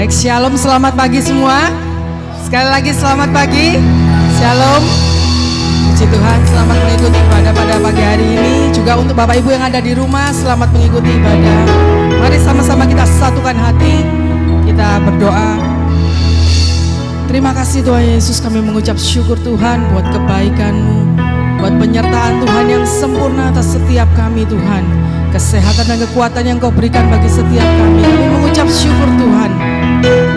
Baik, shalom, selamat pagi semua. Sekali lagi selamat pagi. Shalom. Puji Tuhan, selamat mengikuti ibadah pada pagi hari ini. Juga untuk Bapak Ibu yang ada di rumah, selamat mengikuti ibadah. Mari sama-sama kita satukan hati, kita berdoa. Terima kasih Tuhan Yesus, kami mengucap syukur Tuhan buat kebaikan-Mu, buat penyertaan Tuhan yang sempurna atas setiap kami Tuhan. Kesehatan dan kekuatan yang Kau berikan bagi setiap kami. Kami mengucap syukur Tuhan.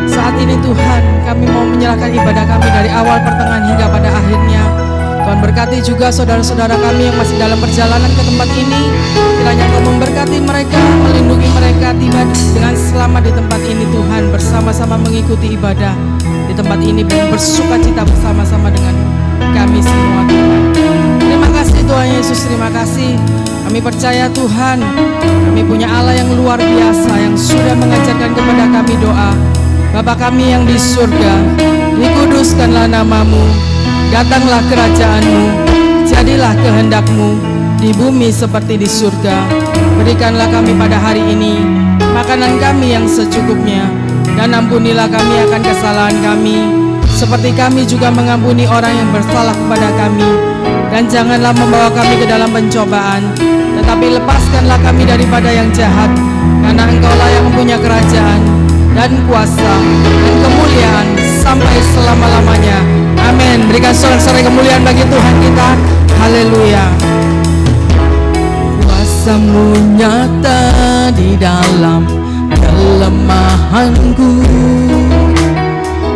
Saat ini Tuhan, kami mau menyerahkan ibadah kami dari awal, pertengahan hingga pada akhirnya. Tuhan berkati juga saudara-saudara kami yang masih dalam perjalanan ke tempat ini. Kiranya Kau memberkati mereka, melindungi mereka tiba dengan selamat di tempat ini Tuhan. Bersama-sama mengikuti ibadah di tempat ini dan bersukacita bersama-sama dengan kami semua Tuhan. Terima kasih Tuhan Yesus, terima kasih. Kami percaya Tuhan, kami punya Allah yang luar biasa yang sudah mengajarkan kepada kami doa. Bapa kami yang di surga, dikuduskanlah nama-Mu, datanglah kerajaan-Mu, jadilah kehendak-Mu di bumi seperti di surga. Berikanlah kami pada hari ini makanan kami yang secukupnya, dan ampunilah kami akan kesalahan kami, seperti kami juga mengampuni orang yang bersalah kepada kami. Dan janganlah membawa kami ke dalam pencobaan, tetapi lepaskanlah kami daripada yang jahat, karena Engkau-lah yang mempunyai kerajaan dan kuasa dan kemuliaan sampai selama-lamanya. Amin. Berikan sorak-sorai kemuliaan bagi Tuhan kita. Haleluya. Kuasa-Mu nyata di dalam kelemahanku,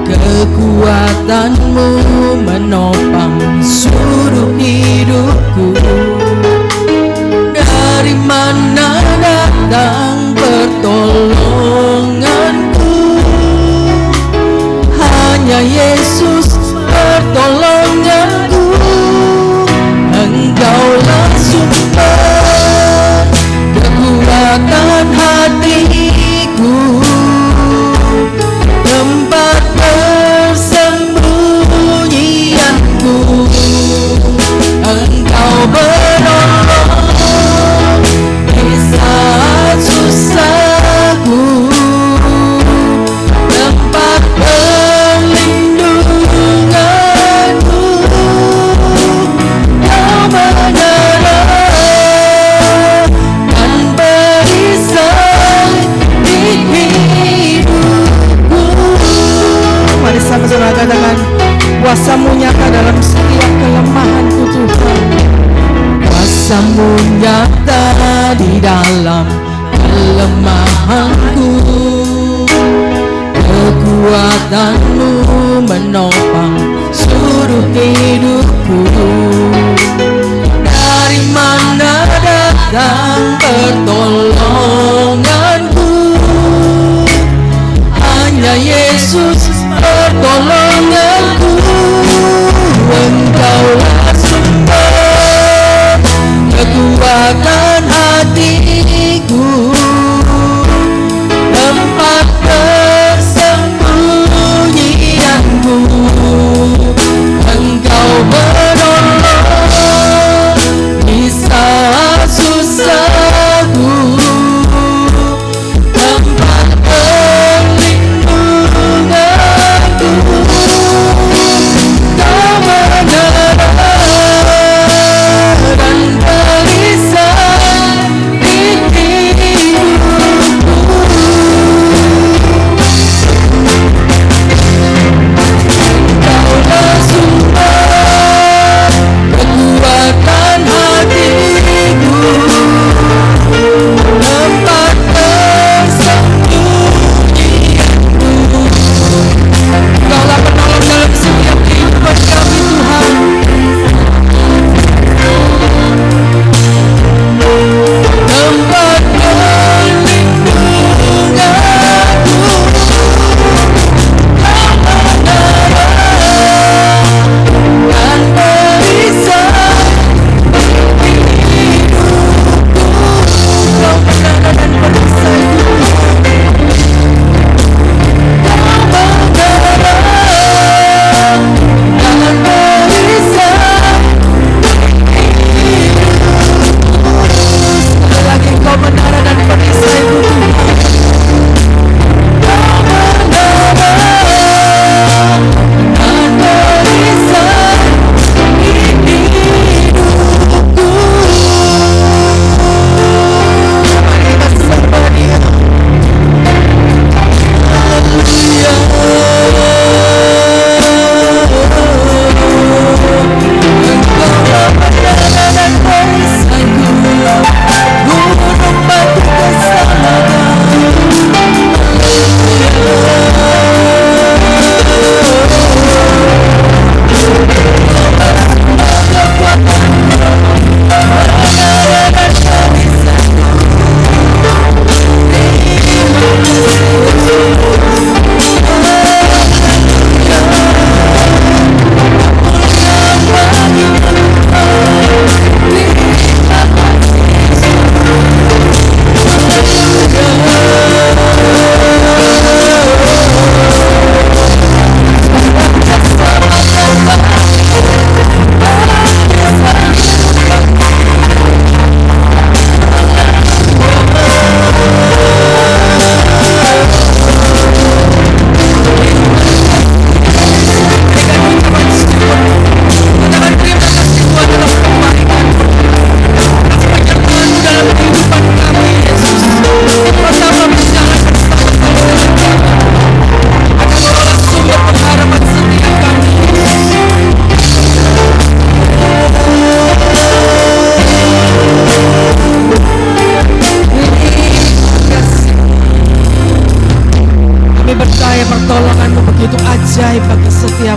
kekuatan-Mu menopang seluruh hidupku. Dari mana datang pertolonganku? Hanya Yesus pertolonganku. Engkaulah sumber kekuatan hatiku, tempat persembunyianku. Engkau menolong di saat susahku, tempat perlindunganku. Kau menerang dan perisai di hidupku. Mari sama-sama katakan, kuasa-Mu nyata dalam setiap kelemahanku Tuhan. Kuasa-Mu nyata di dalam kelemahanku, kekuatan-Mu menopang seluruh hidupku. Dari mana datang pertolonganku? Hanya Yesus pertolonganku. Engkaulah sumber kekuatan hatiku, tempat persembunyianku. Engkau menolong di saat susahku, tempat perlindunganku. Kau menerang dan perisai di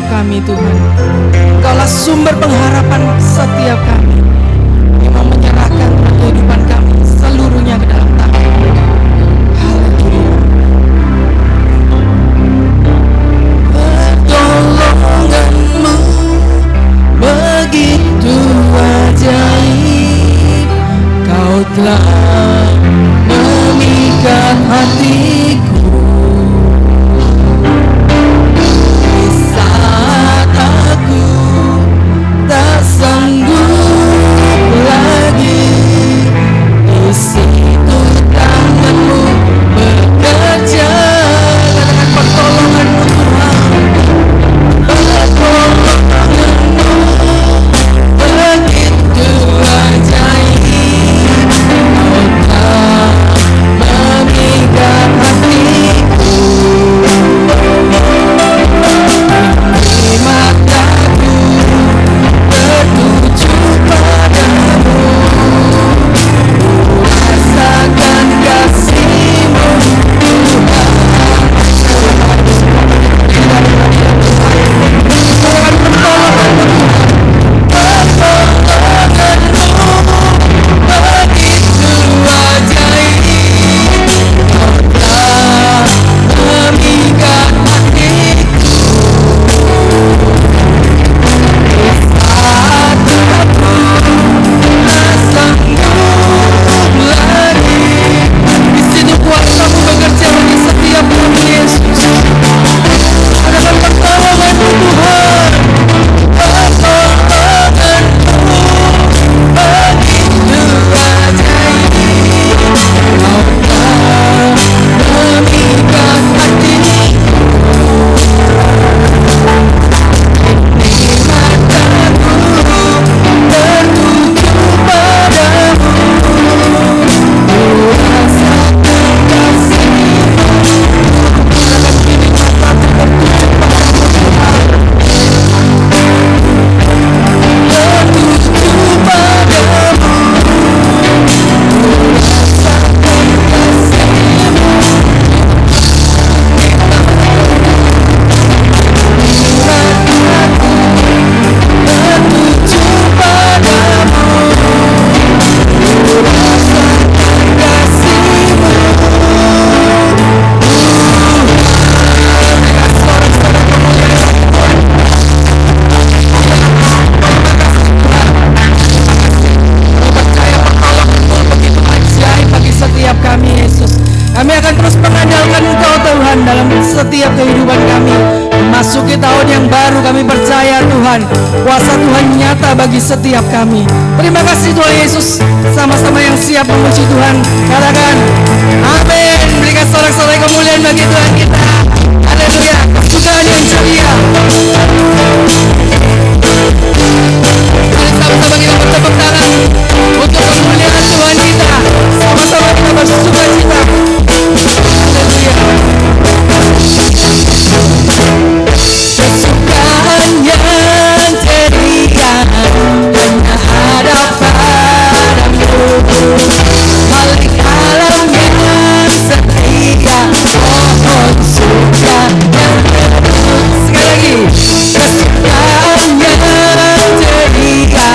kami Tuhan. Engkaulah sumber pengharapan setiap kami. Kami mau menyerahkan kehidupan kami seluruhnya ke dalam tangan-Mu. Haleluya. Pertolongan-Mu begitu ajaib, Kau telah memikat hatiku. Di saat aku tak sanggup lagi, di situ tangan-Mu bekerja. Katakan pertolongan-Mu Tuhan, pertolongan-Mu begitu ajaib, Kau telah memikat hatiku. Di mataku tertuju padamu, rasakan kasih-Mu Tuhan. Kami akan terus mengandalkan Engkau Tuhan dalam setiap kehidupan kami. Memasuki tahun yang baru, kami percaya Tuhan, kuasa Tuhan nyata bagi setiap kami. Terima kasih Tuhan Yesus. Sama-sama yang siap memuji Tuhan, katakan amin. Berikan sorak-sorai kemuliaan bagi Tuhan kita. Haleluya, kesukaan yang ceria. Mari sama-sama kita bertepuk tangan untuk kemuliaan Tuhan kita. Sama-sama kita bersuka cita. Kesukaan yang ceria hanya ada padamu, balik alam yang setia, pohon surga yang teduh. Sekali lagi, kesukaan yang ceria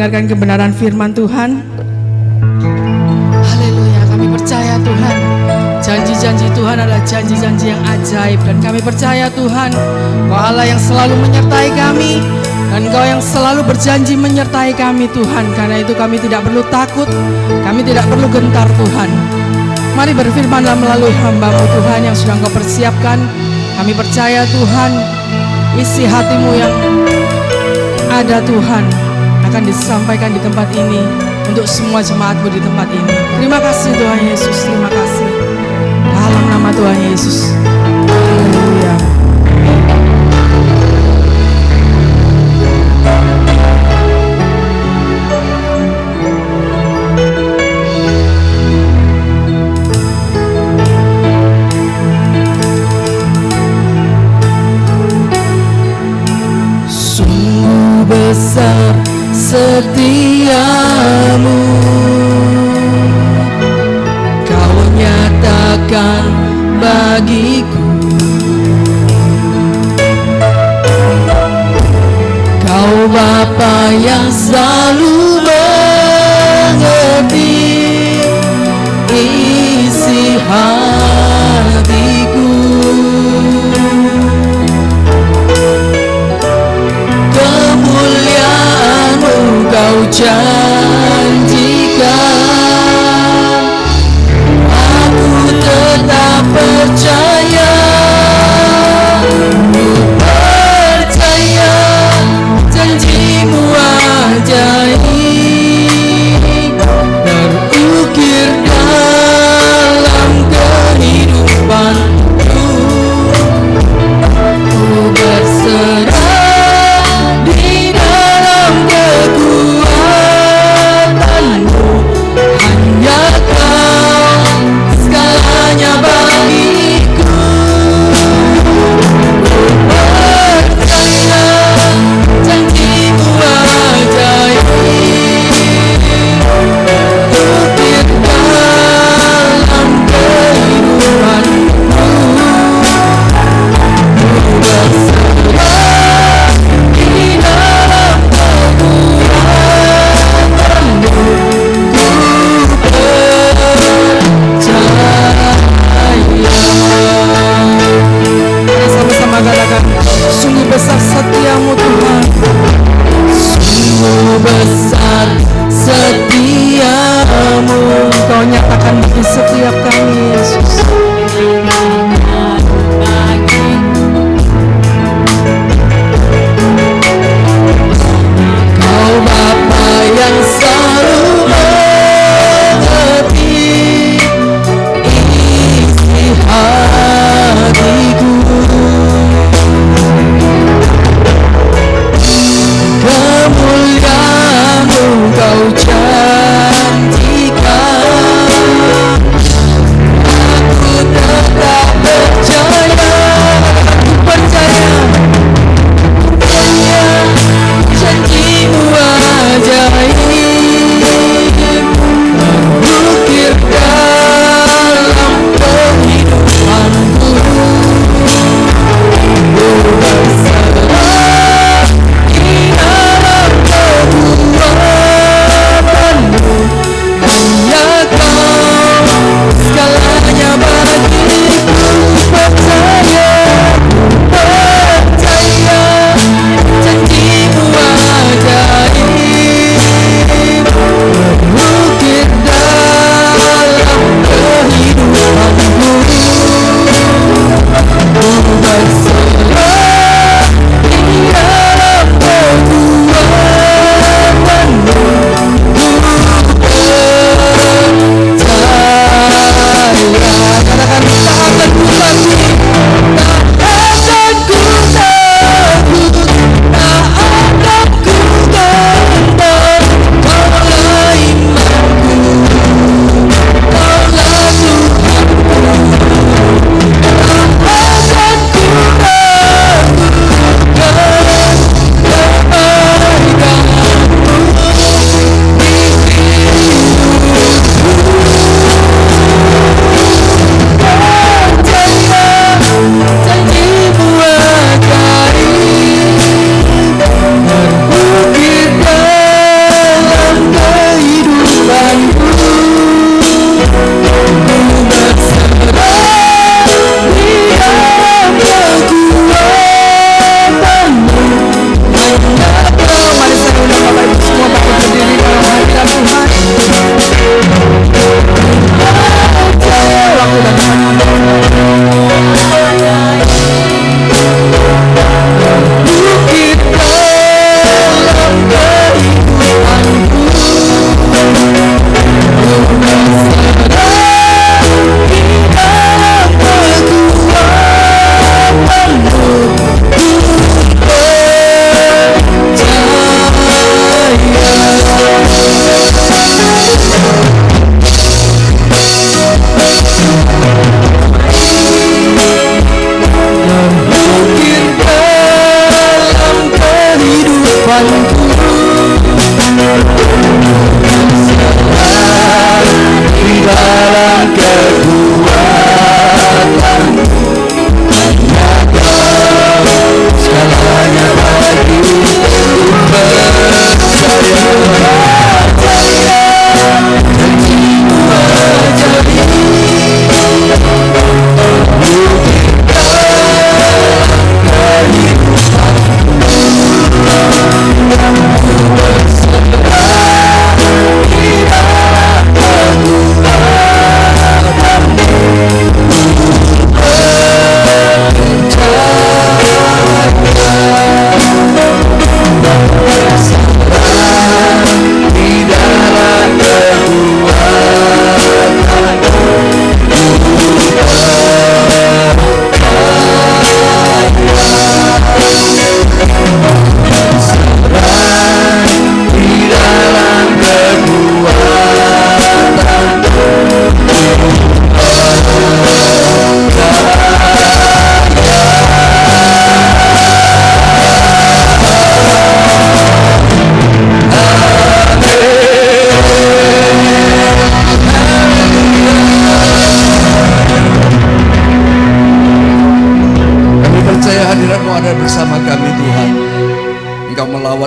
mendengarkan kebenaran firman Tuhan. Haleluya, kami percaya Tuhan, janji-janji Tuhan adalah janji-janji yang ajaib. Dan kami percaya Tuhan, Kau Allah yang selalu menyertai kami, dan Kau yang selalu berjanji menyertai kami Tuhan. Karena itu kami tidak perlu takut, kami tidak perlu gentar Tuhan. Mari berfirmanlah melalui hamba-Mu Tuhan yang sudah Kau persiapkan. Kami percaya Tuhan, isi hati-Mu yang ada Tuhan akan disampaikan di tempat ini untuk semua jemaat-Mu di tempat ini. Terima kasih Tuhan Yesus, terima kasih. Dalam nama Tuhan Yesus. Haleluya. Sungguh besar setiamu, Kau nyatakan bagiku. Kau Bapa yang selalu mengerti isi hatiku. Kemuliaan-Mu Kau janjikan, aku tetap percaya. Ku percaya janji-Mu ajaib.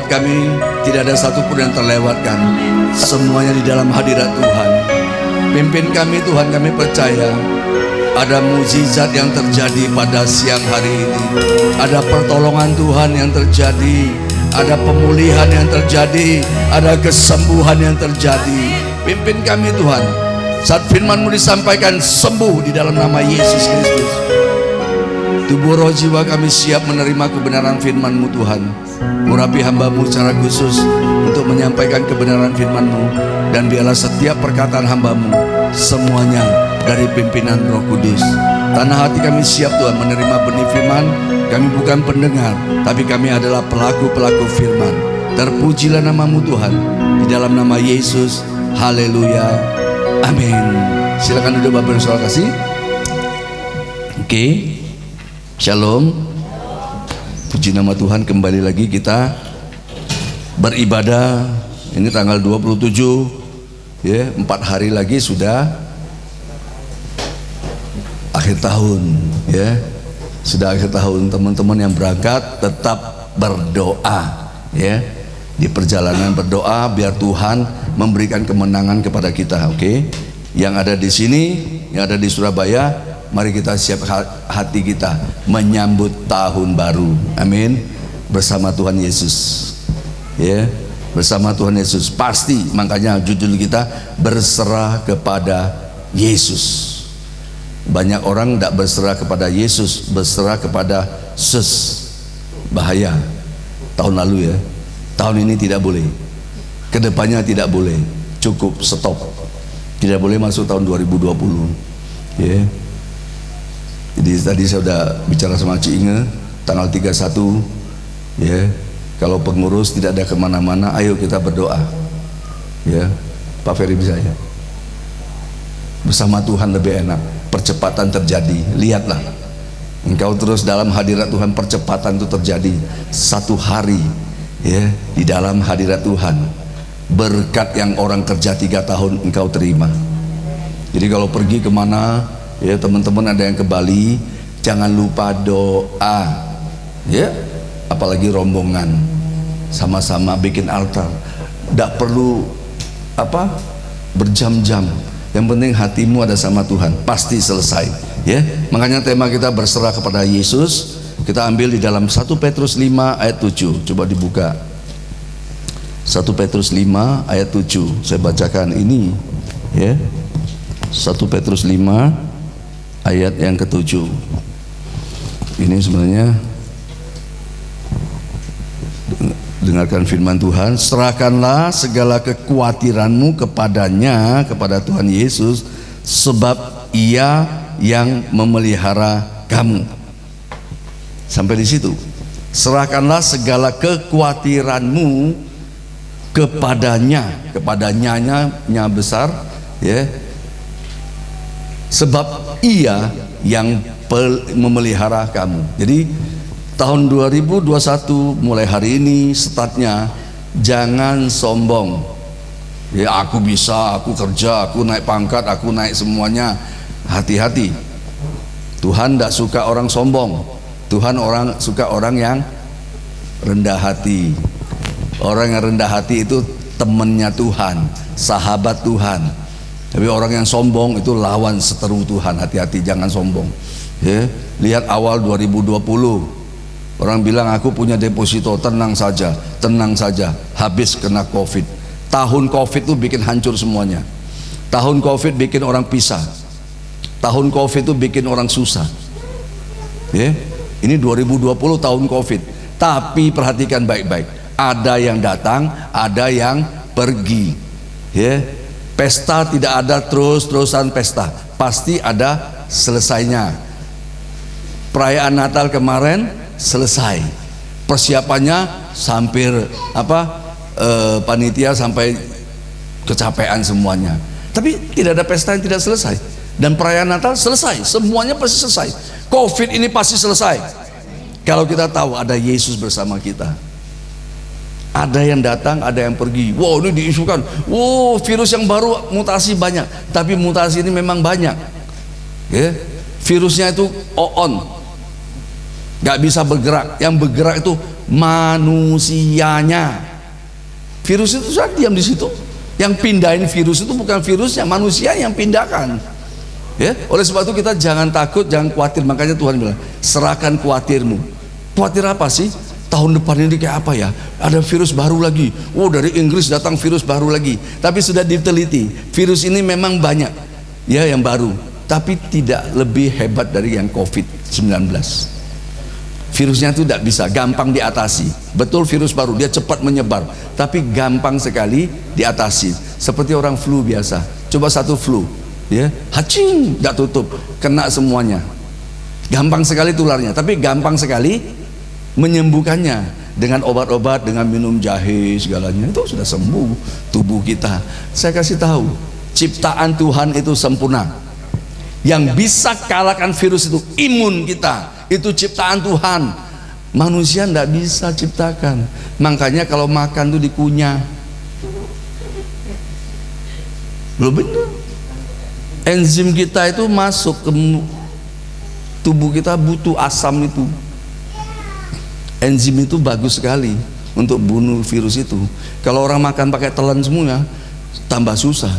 buat kami tidak ada satupun yang terlewatkan. Semuanya di dalam hadirat Tuhan. Pimpin kami Tuhan, kami percaya ada mukjizat yang terjadi pada siang hari ini. Ada pertolongan Tuhan yang terjadi, ada pemulihan yang terjadi, ada kesembuhan yang terjadi. Pimpin kami Tuhan, saat firman-Mu disampaikan, sembuh di dalam nama Yesus Kristus. Tubuh roh jiwa kami siap menerima kebenaran firman-Mu Tuhan. Urapi hamba-Mu secara khusus untuk menyampaikan kebenaran firman-Mu, dan biarlah setiap perkataan hamba-Mu semuanya dari pimpinan Roh Kudus. Tanah hati kami siap Tuhan menerima benih firman. Kami bukan pendengar, tapi kami adalah pelaku-pelaku firman. Terpujilah nama-Mu Tuhan, di dalam nama Yesus. Haleluya, amin. Silakan duduk Bapak dan Saudara kasih. Oke, shalom. Puji nama Tuhan, kembali lagi kita beribadah. Ini tanggal 27 ya, 4 hari lagi sudah akhir tahun ya. Sudah akhir tahun. Teman-teman yang berangkat tetap berdoa ya. Di perjalanan berdoa biar Tuhan memberikan kemenangan kepada kita, oke? Yang ada di sini, yang ada di Surabaya, mari kita siap hati kita menyambut tahun baru. Amin. Bersama Tuhan Yesus. Ya, bersama Tuhan Yesus. Pasti, makanya judul kita berserah kepada Yesus. Banyak orang tidak berserah kepada Yesus, berserah kepada bahaya. Tahun lalu ya, tahun ini tidak boleh, kedepannya tidak boleh, cukup stop, tidak boleh masuk tahun 2020 ya. Jadi tadi saya sudah bicara sama Cik Inge, tanggal 31 ya, kalau pengurus tidak ada kemana-mana, ayo kita berdoa ya. Pak Ferry bisa ya, bersama Tuhan lebih enak, percepatan terjadi. Lihatlah, engkau terus dalam hadirat Tuhan, percepatan itu terjadi. Satu hari ya di dalam hadirat Tuhan, berkat yang orang kerja 3 tahun engkau terima. Jadi kalau pergi kemana ya, teman-teman ada yang ke Bali, jangan lupa doa ya, apalagi rombongan, sama-sama bikin altar. Tidak perlu berjam-jam, yang penting hatimu ada sama Tuhan, pasti selesai ya. Makanya tema kita berserah kepada Yesus. Kita ambil di dalam 1 Petrus 5 ayat 7. Coba dibuka 1 Petrus 5 ayat 7. Saya bacakan ini ya, 1 Petrus 5 ayat yang ke-7. Ini sebenarnya, dengarkan firman Tuhan. Serahkanlah segala kekhawatiranmu kepadanya, kepada Tuhan Yesus, sebab Ia yang memelihara kamu. Sampai di situ. Serahkanlah segala kekhawatiranmu kepadanya, kepadanya besar ya. Sebab Ia yang memelihara kamu. Jadi tahun 2021 mulai hari ini startnya, jangan sombong ya, aku bisa, aku kerja, aku naik pangkat, aku naik semuanya. Hati-hati, Tuhan tidak suka orang sombong. Tuhan suka orang yang rendah hati. Orang yang rendah hati itu temannya Tuhan, sahabat Tuhan. Tapi orang yang sombong itu lawan seteru Tuhan. Hati-hati, jangan sombong ya. Lihat awal 2020, orang bilang aku punya deposito, tenang saja, habis kena COVID. Tahun COVID itu bikin hancur semuanya. Tahun COVID bikin orang pisah. Tahun COVID itu bikin orang susah ya. Ini 2020 tahun COVID. Tapi perhatikan baik-baik, ada yang datang, ada yang pergi ya. Pesta tidak ada terus-terusan pesta, pasti ada selesainya. Perayaan Natal kemarin selesai, persiapannya hampir panitia sampai kecapean semuanya. Tapi tidak ada pesta yang tidak selesai, dan perayaan Natal selesai, semuanya pasti selesai. COVID ini pasti selesai kalau kita tahu ada Yesus bersama kita. Ada yang datang, ada yang pergi. Wow, ini diisukan, wow, virus yang baru, mutasi banyak. Tapi mutasi ini memang banyak ya. Virusnya itu on, gak bisa bergerak. Yang bergerak itu manusianya. Virus itu sudah diam di situ. Yang pindahin virus itu bukan virusnya, manusia yang pindahkan. Ya, oleh sebab itu kita jangan takut, jangan khawatir. Makanya Tuhan bilang, serahkan khawatirmu. Khawatir apa sih? Tahun depan ini kayak apa ya? Ada virus baru lagi. Oh, dari Inggris datang virus baru lagi. Tapi sudah diteliti, virus ini memang banyak ya yang baru, tapi tidak lebih hebat dari yang COVID-19. Virusnya itu tidak bisa gampang diatasi. Betul, virus baru, dia cepat menyebar, tapi gampang sekali diatasi. Seperti orang flu biasa. Coba satu flu, ya, hacing, tidak tutup, kena semuanya. Gampang sekali tularnya, tapi gampang sekali menyembuhkannya dengan obat-obat, dengan minum jahe segalanya, itu sudah sembuh tubuh kita. Saya kasih tahu, ciptaan Tuhan itu sempurna. Yang bisa kalahkan virus itu imun kita, itu ciptaan Tuhan. Manusia tidak bisa ciptakan. Makanya kalau makan itu dikunyah. Belum benar. Enzim kita itu masuk ke tubuh kita, butuh asam itu. Enzim itu bagus sekali untuk bunuh virus itu. Kalau orang makan pakai telan semua, tambah susah.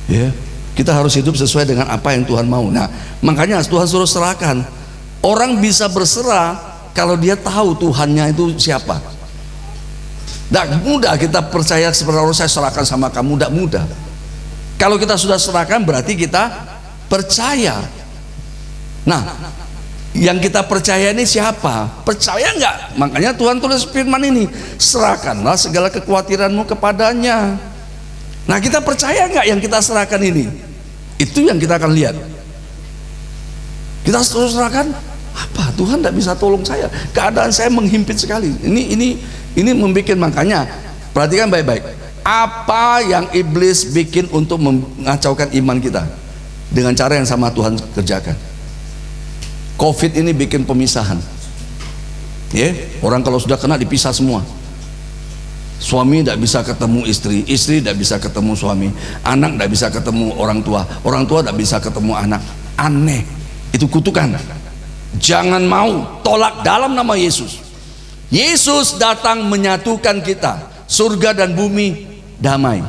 Ya, kita harus hidup sesuai dengan apa yang Tuhan mau. Nah, makanya Tuhan suruh serahkan. Orang bisa berserah kalau dia tahu Tuhannya itu siapa. Tidak mudah kita percaya seperti orang, saya serahkan sama kamu, tidak mudah. Kalau kita sudah serahkan berarti kita percaya. Nah, yang kita percaya ini siapa? Percaya nggak? Makanya Tuhan tulis firman ini, serahkanlah segala kekhawatiranmu kepadanya. Nah, kita percaya nggak yang kita serahkan ini? Itu yang kita akan lihat. Kita terus serahkan apa? Tuhan tidak bisa tolong saya. Keadaan saya menghimpit sekali. Ini membuat, makanya perhatikan baik-baik. Apa yang iblis bikin untuk mengacaukan iman kita? Dengan cara yang sama Tuhan kerjakan. COVID ini bikin pemisahan. Ya, orang kalau sudah kena dipisah semua. Suami tidak bisa ketemu istri, istri tidak bisa ketemu suami, anak tidak bisa ketemu orang tua tidak bisa ketemu anak. Aneh, itu kutukan. Jangan mau, tolak dalam nama Yesus. Yesus datang menyatukan kita, surga dan bumi damai.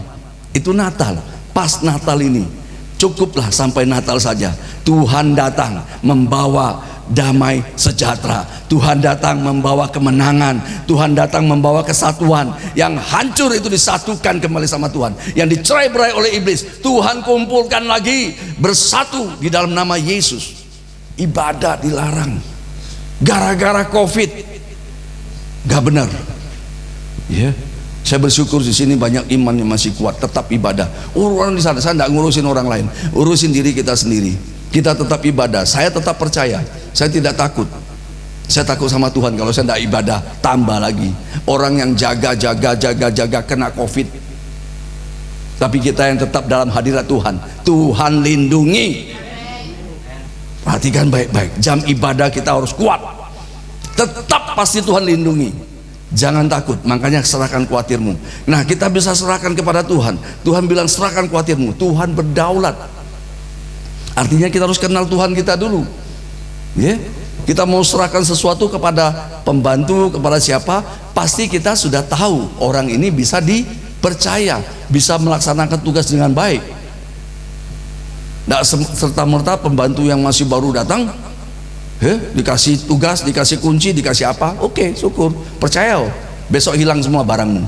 Itu Natal. Pas Natal ini, cukuplah sampai Natal saja. Tuhan datang membawa damai sejahtera. Tuhan datang membawa kemenangan. Tuhan datang membawa kesatuan. Yang hancur itu disatukan kembali sama Tuhan. Yang dicerai-berai oleh iblis, Tuhan kumpulkan lagi, bersatu di dalam nama Yesus. Ibadah dilarang gara-gara COVID. Gak benar. Ya, saya bersyukur di sini banyak iman yang masih kuat, tetap ibadah. Orang di sana, saya tidak ngurusin orang lain, urusin diri kita sendiri. Kita tetap ibadah. Saya tetap percaya. Saya tidak takut. Saya takut sama Tuhan kalau saya tidak ibadah, tambah lagi orang yang jaga kena COVID. Tapi kita yang tetap dalam hadirat Tuhan, Tuhan lindungi. Perhatikan baik-baik, jam ibadah kita harus kuat. Tetap pasti Tuhan lindungi. Jangan takut, makanya serahkan khawatirmu. Nah, kita bisa serahkan kepada Tuhan. Tuhan bilang serahkan khawatirmu. Tuhan berdaulat. Artinya kita harus kenal Tuhan kita dulu. Ya, kita mau serahkan sesuatu kepada pembantu, kepada siapa, pasti kita sudah tahu orang ini bisa dipercaya, bisa melaksanakan tugas dengan baik. Tidak serta-merta pembantu yang masih baru datang, dikasih tugas, dikasih kunci, dikasih apa, oke, syukur, percaya, besok hilang semua barangmu.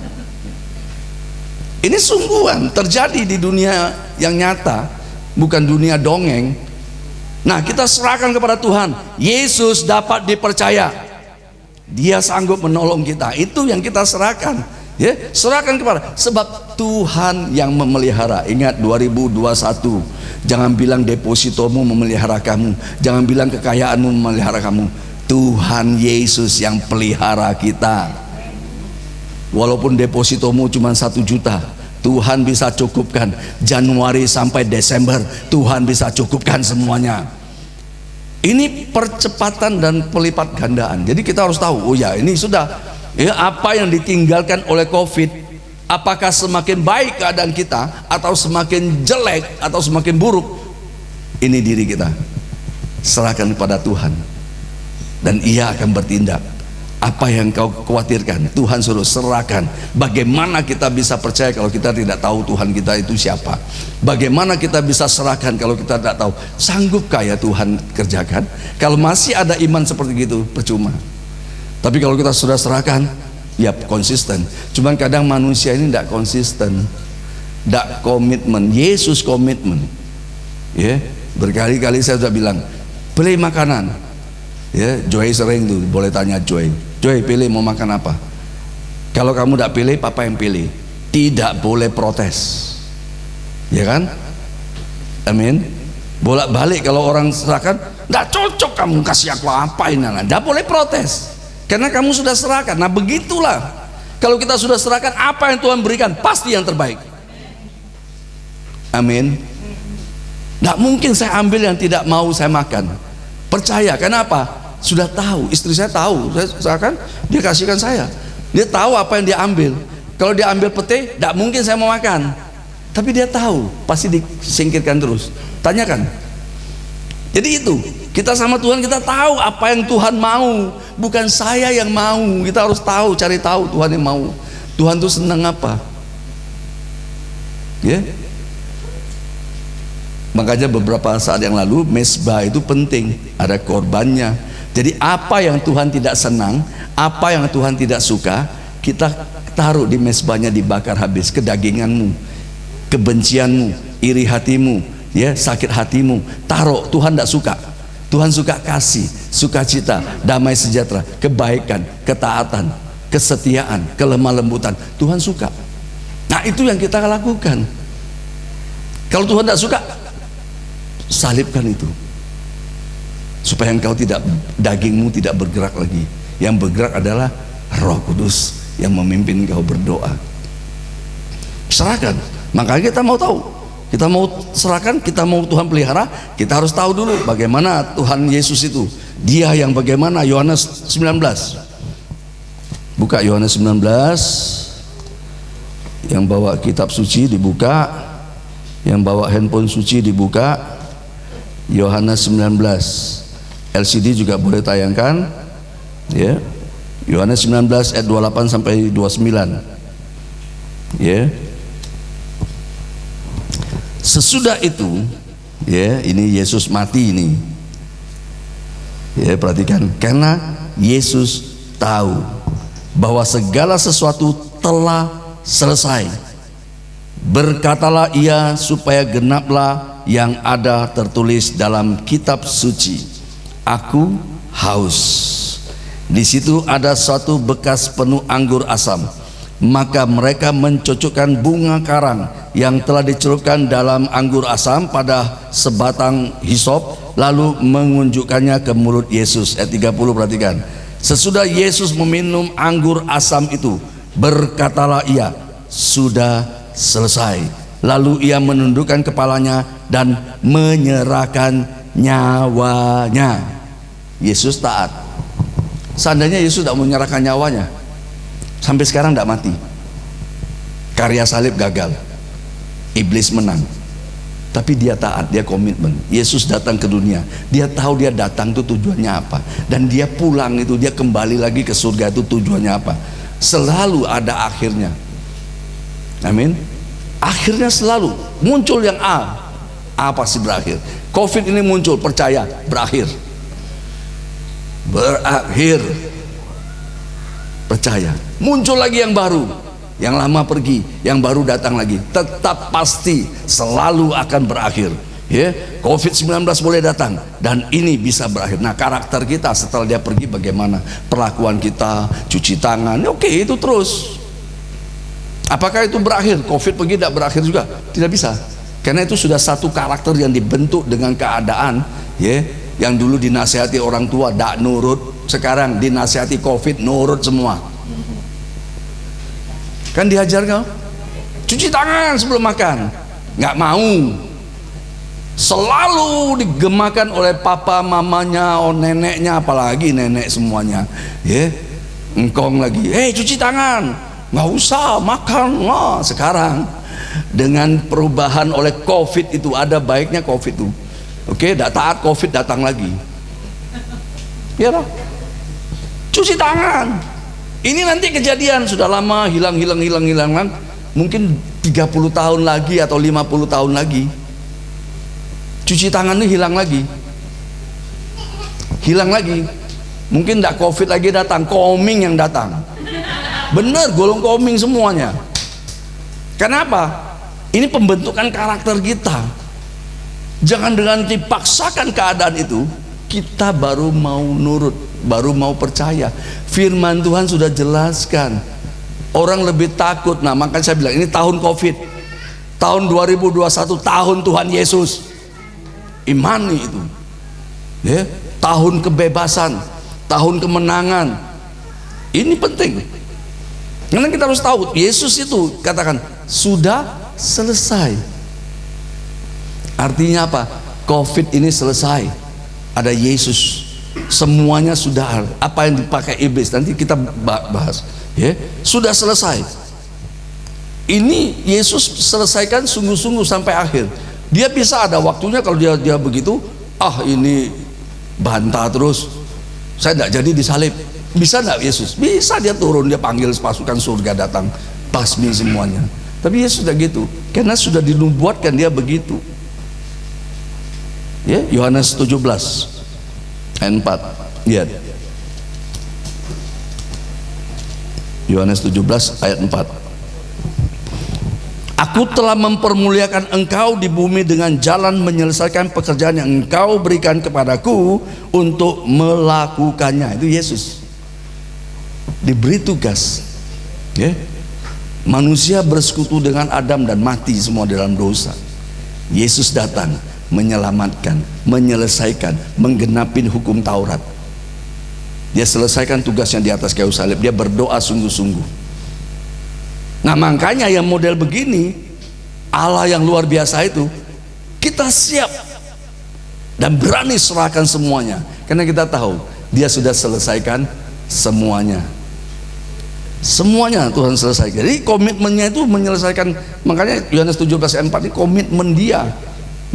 Ini sungguhan terjadi di dunia yang nyata, bukan dunia dongeng. Nah, kita serahkan kepada Tuhan. Yesus dapat dipercaya, Dia sanggup menolong kita. Itu yang kita serahkan. Ya, serahkan kepada, sebab Tuhan yang memelihara. Ingat 2021, jangan bilang depositomu memelihara kamu, jangan bilang kekayaanmu memelihara kamu. Tuhan Yesus yang pelihara kita. Walaupun depositomu cuma 1 juta, Tuhan bisa cukupkan. Januari sampai Desember Tuhan bisa cukupkan semuanya. Ini percepatan dan pelipat gandaan. Jadi kita harus tahu, oh ya, ini sudah ya, apa yang ditinggalkan oleh COVID, apakah semakin baik keadaan kita atau semakin jelek atau semakin buruk, ini diri kita serahkan kepada Tuhan dan Ia akan bertindak. Apa yang kau khawatirkan, Tuhan suruh serahkan. Bagaimana kita bisa percaya kalau kita tidak tahu Tuhan kita itu siapa? Bagaimana kita bisa serahkan kalau kita tidak tahu? Sanggupkah ya Tuhan kerjakan? Kalau masih ada iman seperti itu, percuma. Tapi kalau kita sudah serahkan, ya konsisten. Cuman kadang manusia ini tidak konsisten, tidak komitmen. Yesus komitmen. Ya, berkali-kali saya sudah bilang, beli makanan. Ya, Joy sering tuh, boleh tanya Joy, pilih mau makan apa? Kalau kamu tidak pilih, papa yang pilih. Tidak boleh protes, ya kan? Amin. Bolak-balik kalau orang serahkan, tidak cocok kamu kasih aku apa ini, tidak boleh protes, karena kamu sudah serahkan. Nah begitulah, kalau kita sudah serahkan, apa yang Tuhan berikan pasti yang terbaik. Amin. Tidak mungkin saya ambil yang tidak mau saya makan. Percaya, kenapa? Sudah tahu, istri saya tahu, saya kan dia kasihkan saya. Dia tahu apa yang dia ambil. Kalau dia ambil pete, tidak mungkin saya mau makan. Tapi dia tahu, pasti disingkirkan terus. Tanyakan. Jadi itu, kita sama Tuhan, kita tahu apa yang Tuhan mau, bukan saya yang mau. Kita harus tahu, cari tahu Tuhan yang mau. Tuhan tuh senang apa? Ya. Makanya beberapa saat yang lalu mezbah itu penting, ada korbannya. Jadi apa yang Tuhan tidak senang, apa yang Tuhan tidak suka, kita taruh di mezbahnya, dibakar habis. Kedaginganmu, kebencianmu, iri hatimu, ya, sakit hatimu, taruh. Tuhan tidak suka. Tuhan suka kasih, sukacita, damai sejahtera, kebaikan, ketaatan, kesetiaan, kelemah lembutan. Tuhan suka. Nah itu yang kita lakukan. Kalau Tuhan tidak suka, salibkan itu, supaya engkau tidak, dagingmu tidak bergerak lagi. Yang bergerak adalah Roh Kudus yang memimpin engkau berdoa. Serahkan. Makanya kita mau tahu, kita mau serahkan, kita mau Tuhan pelihara, kita harus tahu dulu bagaimana Tuhan Yesus itu. Dia yang bagaimana. Yohanes 19, buka Yohanes 19. Yang bawa kitab suci dibuka, yang bawa handphone suci dibuka. Yohanes 19, LCD juga boleh tayangkan, ya. Yohanes 19 ayat 28 sampai 29, ya. Sesudah itu, ya, ini Yesus mati ini, ya, perhatikan. Karena Yesus tahu bahwa segala sesuatu telah selesai, berkatalah ia supaya genaplah yang ada tertulis dalam kitab suci, aku haus. Di situ ada suatu bekas penuh anggur asam. Maka mereka mencocokkan bunga karang yang telah dicelupkan dalam anggur asam pada sebatang hisop, lalu mengunjukkannya ke mulut Yesus. Ayat 30, perhatikan. Sesudah Yesus meminum anggur asam itu, berkatalah ia, sudah selesai. Lalu ia menundukkan kepalanya dan menyerahkan nyawanya. Yesus taat. Seandainya Yesus tidak menyerahkan nyawanya, sampai sekarang tidak mati. Karya salib gagal, iblis menang. Tapi dia taat, dia komitmen. Yesus datang ke dunia, dia tahu dia datang itu tujuannya apa, dan dia pulang itu, dia kembali lagi ke surga itu tujuannya apa. Selalu ada akhirnya. Amin. Akhirnya selalu muncul yang A pasti berakhir. Covid ini muncul, percaya, berakhir. Berakhir. Percaya. Muncul lagi yang baru, yang lama pergi, yang baru datang lagi. Tetap pasti selalu akan berakhir. Ya, COVID-19 boleh datang dan ini bisa berakhir. Nah, karakter kita setelah dia pergi bagaimana? Perlakuan kita, cuci tangan, oke, itu terus. Apakah itu berakhir? COVID pergi tidak berakhir juga? Tidak bisa. Karena itu sudah satu karakter yang dibentuk dengan keadaan, ya. Yang dulu dinasihati orang tua tidak nurut, sekarang dinasihati COVID nurut semua. Kan diajar kau, cuci tangan sebelum makan, nggak mau. Selalu digemakan oleh papa, mamanya, neneknya, apalagi nenek semuanya, ya. Engkong lagi, cuci tangan, nggak usah makan. Wah, sekarang dengan perubahan oleh COVID itu, ada baiknya COVID itu. Oke, tidak taat, COVID datang lagi. Ya, Cuci tangan. Ini nanti kejadian sudah lama hilang, mungkin 30 tahun lagi atau 50 tahun lagi. Cuci tangan ini hilang lagi. Mungkin tidak COVID lagi datang, koming yang datang. Bener, golong koming semuanya. Kenapa? Ini pembentukan karakter kita. Jangan dengan dipaksakan keadaan itu, kita baru mau nurut, baru mau percaya. Firman Tuhan sudah jelaskan. Orang lebih takut. Nah, makanya saya bilang ini tahun COVID, tahun 2021, tahun Tuhan Yesus. Imani itu, ya, tahun kebebasan, tahun kemenangan. Ini penting. Karena kita harus tahu Yesus itu katakan sudah selesai. Artinya apa? COVID ini selesai. Ada Yesus. Semuanya sudah. Apa yang dipakai iblis nanti kita bahas. Ya, sudah selesai. Ini Yesus selesaikan sungguh-sungguh sampai akhir. Dia bisa ada waktunya kalau dia begitu, ini bantah terus. Saya tidak jadi disalib. Bisa tidak Yesus? Bisa, dia turun, dia panggil pasukan surga datang, basmi semuanya. Tapi Yesus tidak gitu, karena sudah dinubuatkan dia begitu. Ya, Yohanes 17 ayat 4. Lihat. Yohanes 17 ayat 4. Aku telah mempermuliakan engkau di bumi dengan jalan menyelesaikan pekerjaan yang engkau berikan kepadaku untuk melakukannya. Itu Yesus diberi tugas, ya. Manusia bersekutu dengan Adam dan mati semua dalam dosa. Yesus datang menyelamatkan, menyelesaikan, menggenapi hukum Taurat. Dia selesaikan tugasnya di atas kayu salib. Dia berdoa sungguh-sungguh. Nah, makanya yang model begini, Allah yang luar biasa itu, kita siap dan berani serahkan semuanya, karena kita tahu dia sudah selesaikan semuanya. Semuanya Tuhan selesaikan. Jadi komitmennya itu menyelesaikan. Makanya Yohanes 17 ayat 4 ini komitmen dia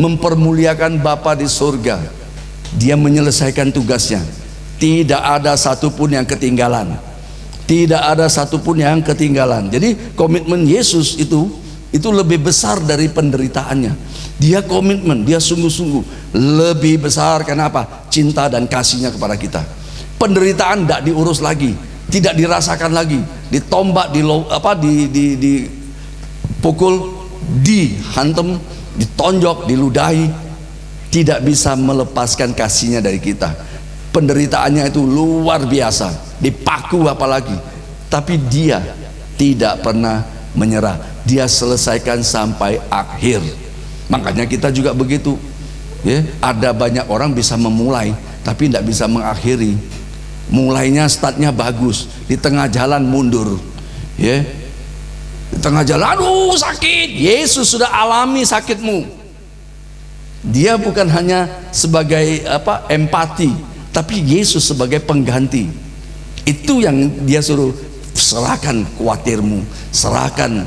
mempermuliakan Bapa di surga. Dia menyelesaikan tugasnya. Tidak ada satupun yang ketinggalan. Tidak ada satupun yang ketinggalan. Jadi komitmen Yesus itu lebih besar dari penderitaannya. Dia komitmen, dia sungguh-sungguh lebih besar. Kenapa? Cinta dan kasihnya kepada kita. Penderitaan tidak diurus lagi, tidak dirasakan lagi, ditombak, dipukul, dihantam, ditonjok, diludahi, tidak bisa melepaskan kasihnya dari kita. Penderitaannya itu luar biasa, dipaku apalagi, tapi dia tidak pernah menyerah. Dia selesaikan sampai akhir. Makanya kita juga begitu, ya. Ada banyak orang bisa memulai tapi tidak bisa mengakhiri. Mulainya startnya bagus, di tengah jalan mundur, ya. Di tengah jalan, aduh sakit. Yesus sudah alami sakitmu. Dia bukan hanya sebagai empati, tapi Yesus sebagai pengganti. Itu yang dia suruh, serahkan khawatirmu, serahkan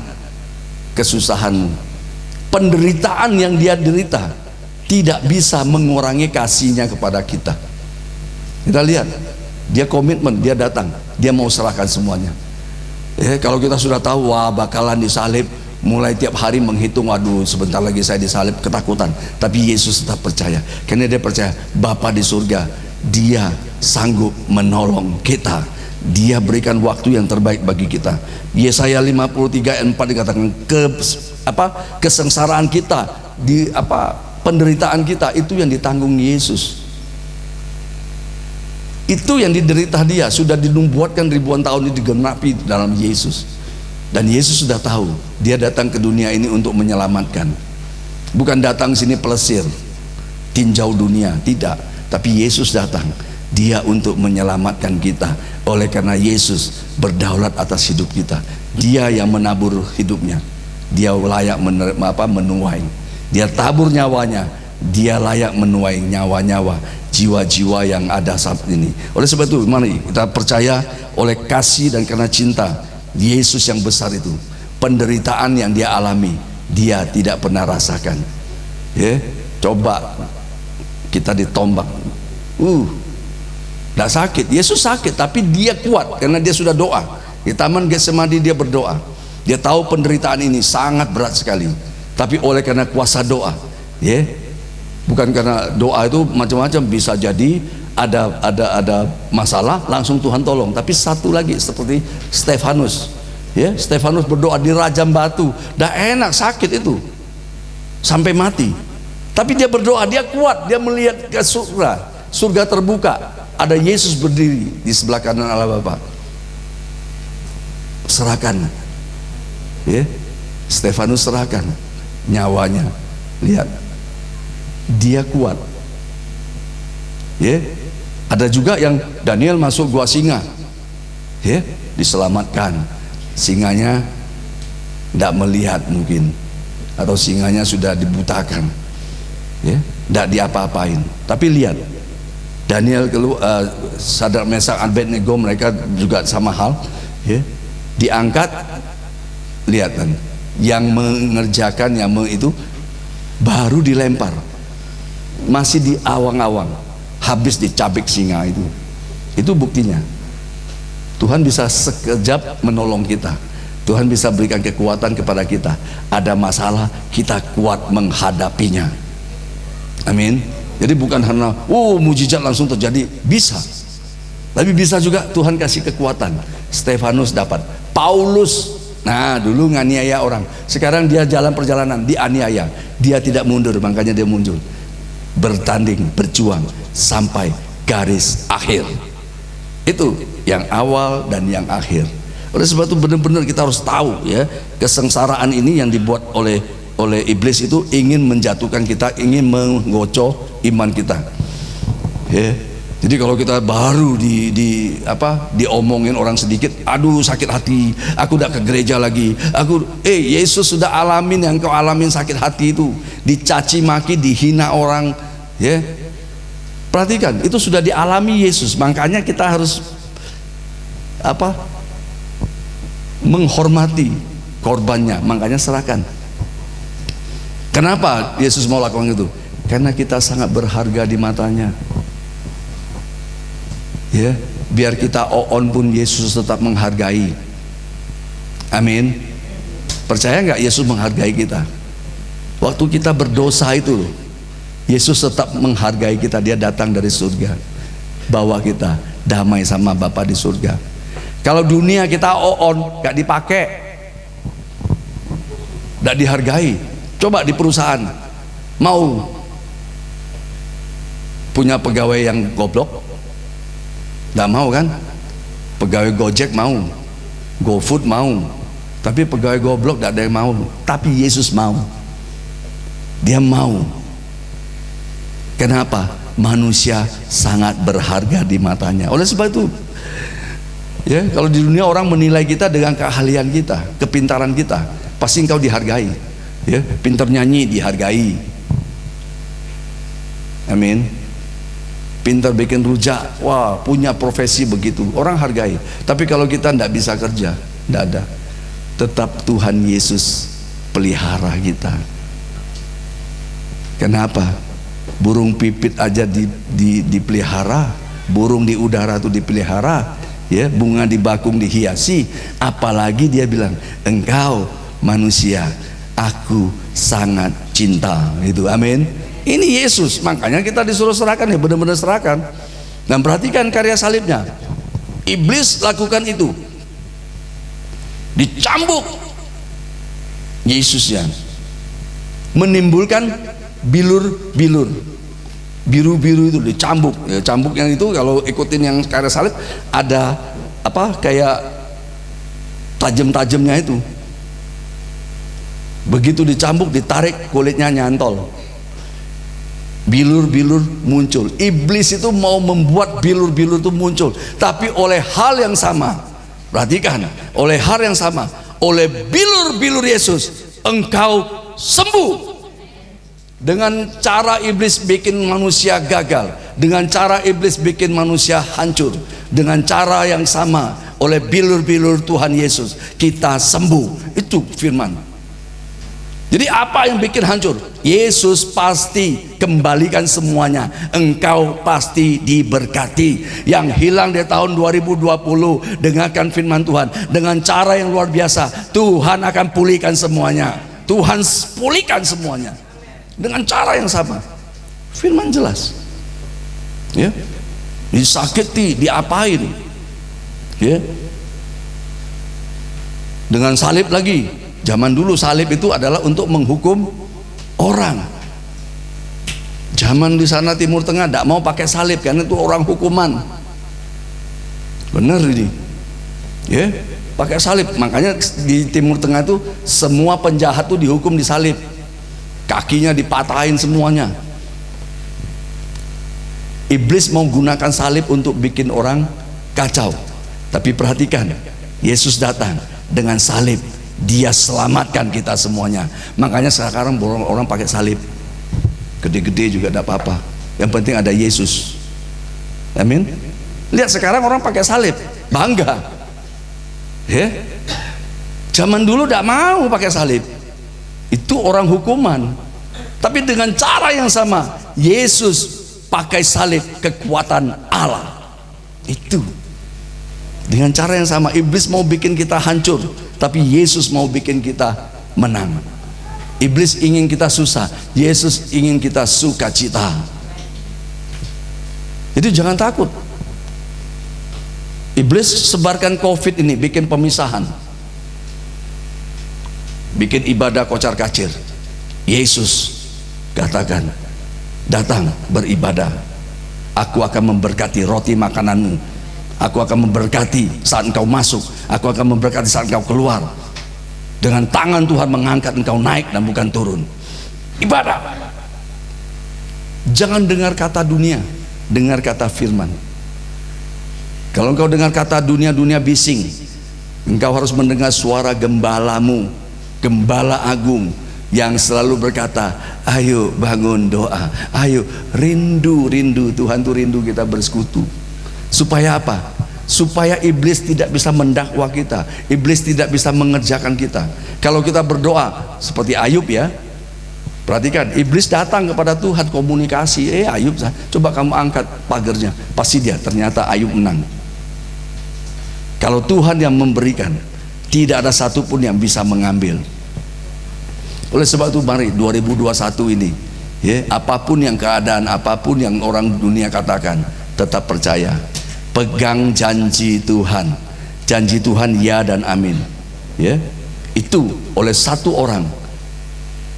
kesusahanmu. Penderitaan yang dia derita tidak bisa mengurangi kasihnya kepada kita. Kita lihat, dia komitmen, dia datang, dia mau serahkan semuanya. Kalau kita sudah tahu, wah bakalan disalib, mulai tiap hari menghitung, waduh sebentar lagi saya disalib, ketakutan. Tapi Yesus tetap percaya, karena dia percaya Bapa di surga, dia sanggup menolong kita. Dia berikan waktu yang terbaik bagi kita. Yesaya 53 ayat 4 dikatakan, kesengsaraan kita, penderitaan kita itu yang ditanggung Yesus. Itu yang diderita dia, sudah dinubuatkan ribuan tahun ini digenapi dalam Yesus. Dan Yesus sudah tahu, dia datang ke dunia ini untuk menyelamatkan. Bukan datang sini pelesir, tinjau dunia, tidak. Tapi Yesus datang, dia untuk menyelamatkan kita. Oleh karena Yesus berdaulat atas hidup kita, dia yang menabur hidupnya, dia layak menuai. Dia tabur nyawanya, dia layak menuai nyawa-nyawa, jiwa-jiwa yang ada saat ini. Oleh sebab itu, mari kita percaya oleh kasih dan karena cinta Yesus yang besar itu, penderitaan yang dia alami, dia tidak pernah rasakan. Coba kita ditombak, Tidak sakit. Yesus sakit, tapi dia kuat karena dia sudah doa. Di Taman Getsemani dia berdoa. Dia tahu penderitaan ini sangat berat sekali, tapi oleh karena kuasa doa, ya, bukan karena doa itu macam-macam, bisa jadi ada masalah langsung Tuhan tolong. Tapi satu lagi seperti Stefanus, ya, Stefanus berdoa di rajam batu, dah enak sakit itu sampai mati, tapi dia berdoa, dia kuat, dia melihat ke surga, surga terbuka, ada Yesus berdiri di sebelah kanan Allah Bapa. Serahkan, ya, Stefanus serahkan nyawanya. Lihat, dia kuat, ya. Ada juga yang Daniel masuk gua singa, ya, diselamatkan. Singanya tidak melihat mungkin, atau singanya sudah dibutakan, ya, tidak diapa-apain. Tapi lihat, Daniel Sadrak Mesak Abednego, mereka juga sama hal, ya, diangkat. Lihat kan, yang mengerjakan itu baru dilempar, masih di awang-awang, habis dicabik singa itu. Itu buktinya Tuhan bisa sekejap menolong kita. Tuhan bisa berikan kekuatan kepada kita. Ada masalah, kita kuat menghadapinya. Amin. Jadi bukan karena mujizat langsung terjadi, bisa, tapi bisa juga Tuhan kasih kekuatan. Stefanus dapat, Paulus, nah dulu nganiaya orang, sekarang dia jalan perjalanan, dianiaya, dia tidak mundur, makanya dia muncul, bertanding, berjuang sampai garis akhir. Itu yang awal dan yang akhir. Oleh sebab itu benar-benar kita harus tahu, ya, kesengsaraan ini yang dibuat oleh iblis itu ingin menjatuhkan kita, ingin mengocoh iman kita, ya. Jadi kalau kita baru diomongin orang sedikit, aduh sakit hati, aku udah ke gereja lagi, Yesus sudah alamin yang kau alamin, sakit hati itu, dicaci maki, dihina orang, ya. Perhatikan, itu sudah dialami Yesus. Makanya kita harus menghormati korbannya, makanya serahkan. Kenapa Yesus mau lakukan itu? Karena kita sangat berharga di matanya, ya. Biar kita on pun Yesus tetap menghargai. Amin. Percaya nggak Yesus menghargai kita? Waktu kita berdosa itu, Yesus tetap menghargai kita. Dia datang dari surga, bawa kita damai sama Bapa di surga. Kalau dunia kita nggak dipakai, nggak dihargai. Coba di perusahaan, mau punya pegawai yang goblok? Nggak mau kan? Pegawai Gojek mau, GoFood mau, tapi pegawai goblok nggak ada yang mau. Tapi Yesus mau, dia mau. Kenapa? Manusia sangat berharga di matanya. Oleh sebab itu, ya, kalau di dunia orang menilai kita dengan keahlian kita, kepintaran kita, pasti engkau dihargai, ya. Pintar nyanyi dihargai, amin. Pintar bikin rujak, wah, punya profesi begitu, orang hargai. Tapi kalau kita tidak bisa kerja, tidak ada. Tetap Tuhan Yesus pelihara kita. Kenapa? Burung pipit aja dipelihara, burung di udara itu dipelihara, ya, bunga di bakung dihiasi, apalagi dia bilang, engkau manusia, aku sangat cinta. Itu, amin. Ini Yesus, makanya kita disuruh serahkan, ya, benar-benar serahkan. Dan perhatikan karya salibnya. Iblis lakukan itu, dicambuk Yesusnya, menimbulkan bilur-bilur, biru-biru itu dicambuk, ya. Cambuk yang itu kalau ikutin yang karya salib ada kayak tajam-tajamnya itu. Begitu dicambuk, ditarik, kulitnya nyantol, bilur-bilur muncul. Iblis itu mau membuat bilur-bilur itu muncul, tapi oleh hal yang sama, perhatikan, oleh hal yang sama, oleh bilur-bilur Yesus engkau sembuh. Dengan cara iblis bikin manusia gagal, dengan cara iblis bikin manusia hancur, dengan cara yang sama, oleh bilur-bilur Tuhan Yesus kita sembuh. Itu firman. Jadi apa yang bikin hancur? Yesus pasti kembalikan semuanya. Engkau pasti diberkati. Yang hilang di tahun 2020, dengarkan firman Tuhan. Dengan cara yang luar biasa, Tuhan akan pulihkan semuanya. Tuhan pulihkan semuanya dengan cara yang sama. Firman jelas. Ya, disakiti, diapain? Ya, dengan salib lagi. Zaman dulu salib itu adalah untuk menghukum orang. Zaman di sana Timur Tengah tidak mau pakai salib karena itu orang hukuman. Benar ini, ya, pakai salib. Makanya di Timur Tengah itu semua penjahat itu dihukum di salib, kakinya dipatahin semuanya. Iblis mau gunakan salib untuk bikin orang kacau. Tapi perhatikan, Yesus datang dengan salib. Dia selamatkan kita semuanya. Makanya sekarang orang pakai salib gede-gede juga tidak apa-apa. Yang penting ada Yesus. Amin. Lihat sekarang orang pakai salib, bangga. Ya. Zaman dulu tidak mau pakai salib. Itu orang hukuman. Tapi dengan cara yang sama, Yesus pakai salib, kekuatan Allah. Itu dengan cara yang sama. Iblis mau bikin kita hancur, tapi Yesus mau bikin kita menang. Iblis ingin kita susah, Yesus ingin kita sukacita. Jadi jangan takut. Iblis sebarkan COVID ini, bikin pemisahan, bikin ibadah kocar kacir. Yesus katakan, datang beribadah, aku akan memberkati roti makananmu, aku akan memberkati saat engkau masuk, aku akan memberkati saat engkau keluar. Dengan tangan Tuhan mengangkat engkau naik dan bukan turun. Ibadah. Jangan dengar kata dunia, dengar kata firman. Kalau engkau dengar kata dunia, dunia bising. Engkau harus mendengar suara gembalamu, gembala agung, yang selalu berkata, ayo bangun doa, ayo rindu Tuhan tuh rindu kita bersekutu. Supaya apa? Supaya iblis tidak bisa mendakwa kita, iblis tidak bisa mengerjakan kita. Kalau kita berdoa seperti Ayub, ya, perhatikan, iblis datang kepada Tuhan komunikasi, Ayub, coba kamu angkat pagarnya, pasti dia, ternyata Ayub menang. Kalau Tuhan yang memberikan, tidak ada satupun yang bisa mengambil. Oleh sebab itu mari 2021 ini, ya, apapun yang keadaan, apapun yang orang dunia katakan, tetap percaya. Pegang janji Tuhan. Janji Tuhan ya dan amin. Ya, itu oleh satu orang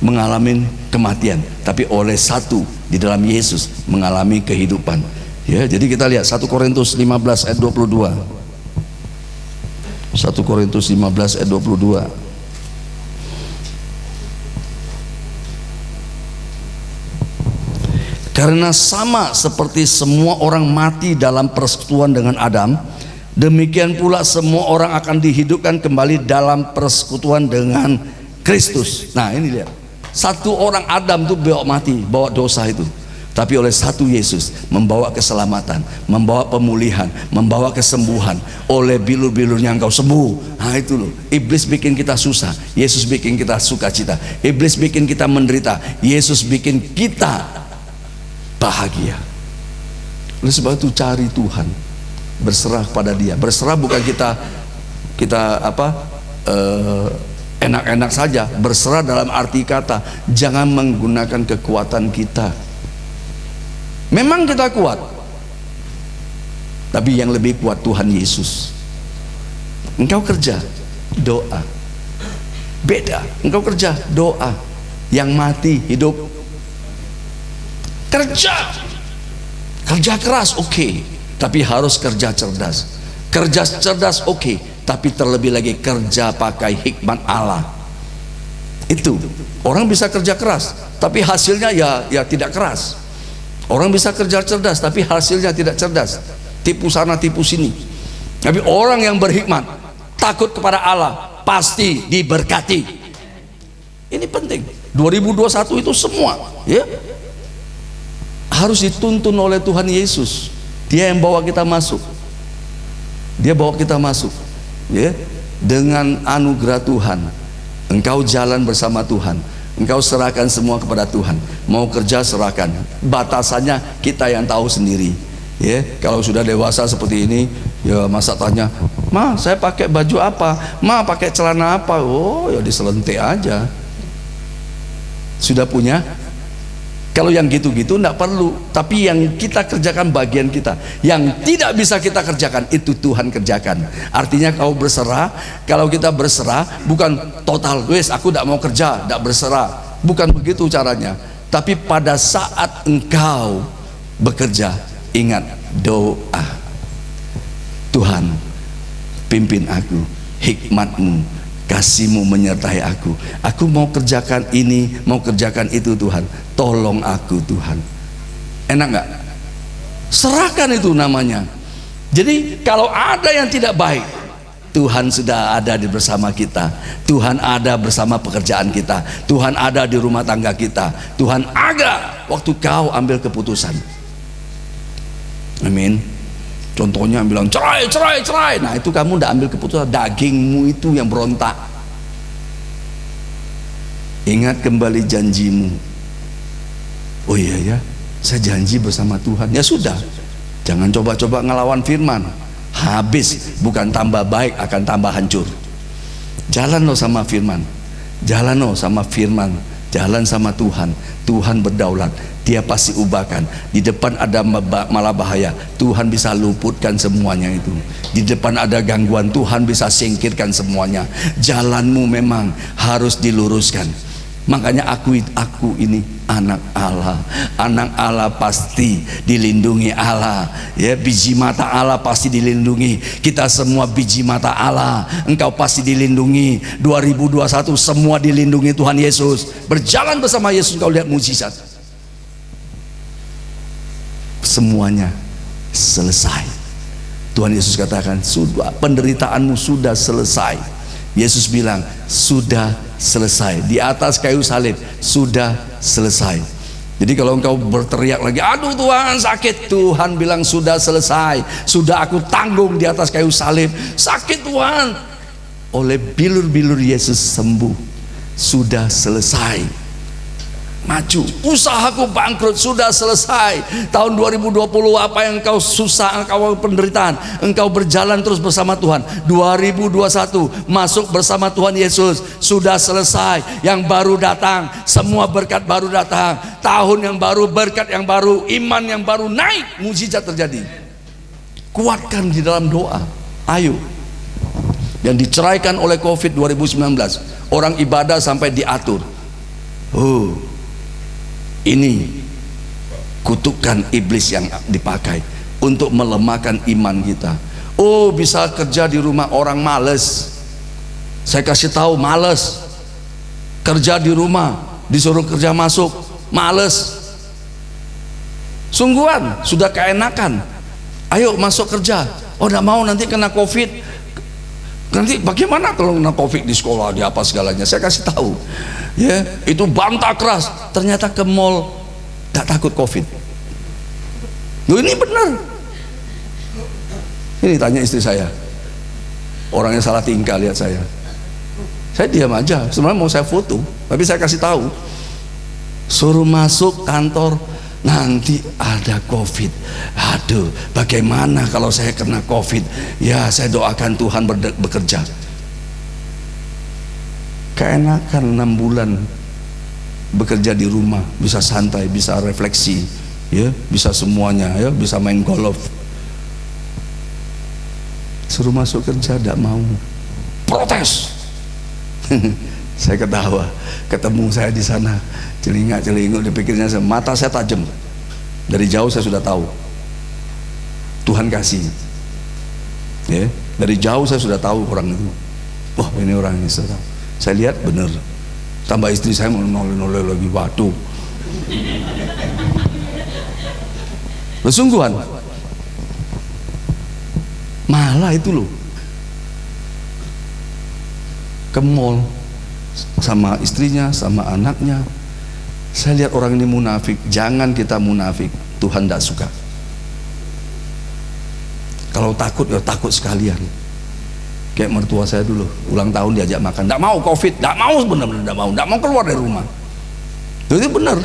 mengalami kematian, tapi oleh satu di dalam Yesus mengalami kehidupan. Ya, jadi kita lihat 1 Korintus 15 ayat 22. 1 Korintus 15 ayat 22. Karena sama seperti semua orang mati dalam persekutuan dengan Adam, demikian pula semua orang akan dihidupkan kembali dalam persekutuan dengan Kristus. Nah ini lihat, satu orang Adam itu bawa mati, bawa dosa itu, tapi oleh satu Yesus membawa keselamatan, membawa pemulihan, membawa kesembuhan. Oleh bilur-bilurnya engkau sembuh. Nah itu loh, iblis bikin kita susah, Yesus bikin kita sukacita. Iblis bikin kita menderita, Yesus bikin kita bahagia. Oleh sebab itu cari Tuhan, berserah pada Dia. Berserah bukan kita enak-enak saja. Berserah dalam arti kata jangan menggunakan kekuatan kita. Memang kita kuat, tapi yang lebih kuat Tuhan Yesus. Engkau kerja, doa. Beda. Engkau kerja, doa. Yang mati hidup. Kerja keras oke, tapi harus kerja cerdas. Kerja cerdas oke, tapi terlebih lagi kerja pakai hikmat Allah. Itu orang bisa kerja keras tapi hasilnya ya tidak keras. Orang bisa kerja cerdas tapi hasilnya tidak cerdas, tipu sana tipu sini. Tapi orang yang berhikmat, takut kepada Allah, pasti diberkati. Ini penting. 2021 itu semua, ya, harus dituntun oleh Tuhan Yesus. Dia yang bawa kita masuk. Dia bawa kita masuk, ya. Dengan anugerah Tuhan, engkau jalan bersama Tuhan, Engkau serahkan semua kepada Tuhan. Mau kerja serahkan. Batasannya kita yang tahu sendiri. Ya, kalau sudah dewasa seperti ini, ya masa tanya, "Ma, saya pakai baju apa? Ma, pakai celana apa?" Oh, ya diselentik aja. Sudah punya. Kalau yang gitu-gitu enggak perlu. Tapi yang kita kerjakan bagian kita. Yang tidak bisa kita kerjakan itu Tuhan kerjakan. Artinya kau berserah. Kalau kita berserah bukan total, wes aku tidak mau kerja, tidak berserah. Bukan begitu caranya. Tapi pada saat engkau bekerja, ingat doa. Tuhan, pimpin aku, hikmat-Mu, kasih-Mu menyertai aku. Aku mau kerjakan ini, mau kerjakan itu Tuhan. Tolong aku Tuhan. Enak nggak? Serahkan itu namanya. Jadi kalau ada yang tidak baik, Tuhan sudah ada di bersama kita. Tuhan ada bersama pekerjaan kita. Tuhan ada di rumah tangga kita. Tuhan ada waktu kau ambil keputusan. Amin. Contohnya bilang cerai, cerai, cerai. Nah itu kamu udah ambil keputusan. Dagingmu itu yang berontak. Ingat kembali janjimu. Oh iya ya, saya janji bersama Tuhan. Ya sudah, jangan coba-coba ngelawan firman. Habis, bukan tambah baik, akan tambah hancur. Jalan lo sama firman. Jalan lo sama firman. Jalan sama Tuhan. Tuhan berdaulat. Dia pasti ubahkan. Di depan ada malah bahaya, Tuhan bisa luputkan semuanya itu. Di depan ada gangguan, Tuhan bisa singkirkan semuanya. Jalanmu memang harus diluruskan. Makanya aku ini anak Allah. Anak Allah pasti dilindungi Allah. Ya, biji mata Allah pasti dilindungi. Kita semua biji mata Allah. Engkau pasti dilindungi. 2021 semua dilindungi Tuhan Yesus. Berjalan bersama Yesus, engkau lihat mujizat. Semuanya selesai. Tuhan Yesus katakan, sudah, penderitaanmu sudah selesai. Yesus bilang sudah selesai. Di atas kayu salib sudah selesai. Jadi kalau engkau berteriak lagi, aduh Tuhan sakit, Tuhan bilang sudah selesai. Sudah aku tanggung di atas kayu salib. Sakit Tuhan, oleh bilur-bilur Yesus sembuh. Sudah selesai. Maju, usahaku bangkrut, sudah selesai. Tahun 2020 apa yang engkau susah, engkau penderitaan, engkau berjalan terus bersama Tuhan. 2021 masuk bersama Tuhan Yesus, sudah selesai. Yang baru datang, semua berkat baru datang. Tahun yang baru, berkat yang baru, iman yang baru naik, mujizat terjadi. Kuatkan di dalam doa. Ayo. Yang diceraikan oleh COVID 2019, orang ibadah sampai diatur. Ini kutukan iblis yang dipakai untuk melemahkan iman kita. Oh, bisa kerja di rumah, orang males. Saya kasih tahu, males. Kerja di rumah, disuruh kerja masuk, males. Sungguhan, sudah keenakan. Ayo masuk kerja. Oh, enggak mau, nanti kena COVID. Nanti bagaimana kalau kena COVID di sekolah, di apa segalanya. Saya kasih tahu. Ya, itu bantah keras. Ternyata ke mall tak takut COVID. Loh, ini benar. Ini tanya istri saya, orangnya salah tingkah, lihat saya diam aja. Sebenarnya mau saya foto, tapi saya kasih tahu, suruh masuk kantor, nanti ada COVID. Aduh, bagaimana kalau saya kena COVID? Ya, saya doakan Tuhan bekerja. Keenakan 6 bulan bekerja di rumah, bisa santai, bisa refleksi, ya, bisa semuanya, ya, bisa main golf. Suruh masuk kerja, tidak mau, protes. Saya ketawa, ketemu saya di sana, celingak-celinguk, dipikirnya mata saya tajam. Dari jauh saya sudah tahu Tuhan kasih, ya, dari jauh saya sudah tahu orang itu. Wah, ini orang ini sudah tahu. Saya lihat benar. Tambah istri saya mau noleh-noleh lagi, waduh. Bersungguhan. Malah itu loh, ke mall sama istrinya, sama anaknya. Saya lihat orang ini munafik. Jangan kita munafik, Tuhan tidak suka. Kalau takut, ya takut sekalian. Kayak mertua saya dulu, ulang tahun diajak makan, tidak mau COVID, tidak mau, benar-benar tidak mau keluar dari rumah. Itu benar.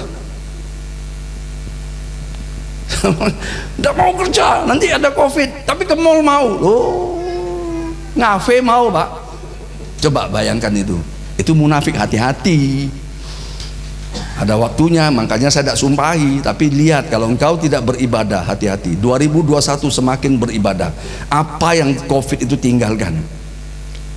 Tidak mau kerja, nanti ada COVID, tapi ke mall mau. Oh, ngafe mau, Pak. Coba bayangkan itu. Itu munafik, hati-hati. Ada waktunya, makanya saya tidak sumpahi. Tapi lihat, kalau engkau tidak beribadah, hati-hati. 2021 semakin beribadah. Apa yang COVID itu tinggalkan.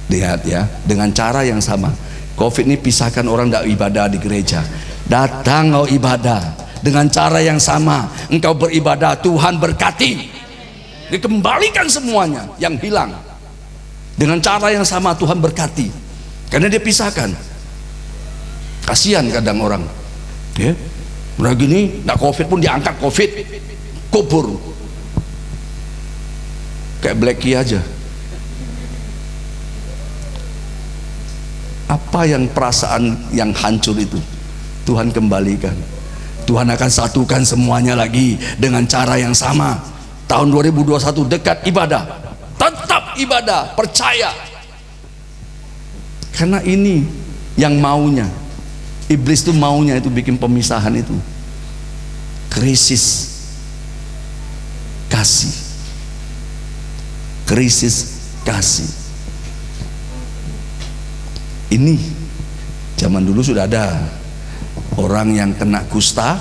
Lihat ya, dengan cara yang sama. COVID ini pisahkan orang tidak ibadah di gereja. Datang kau ibadah. Dengan cara yang sama, engkau beribadah, Tuhan berkati. Dikembalikan semuanya yang hilang. Dengan cara yang sama Tuhan berkati. Karena dia pisahkan. Kasihan kadang orang. Ya, udah gini, nggak COVID pun diangkat COVID, kubur. Kayak Blacky aja. Apa yang perasaan yang hancur itu Tuhan kembalikan. Tuhan akan satukan semuanya lagi dengan cara yang sama. Tahun 2021 dekat ibadah, tetap ibadah, percaya. Karena ini yang maunya. Iblis itu maunya itu bikin pemisahan itu. Krisis kasih. Krisis kasih. Ini zaman dulu sudah ada. Orang yang kena kusta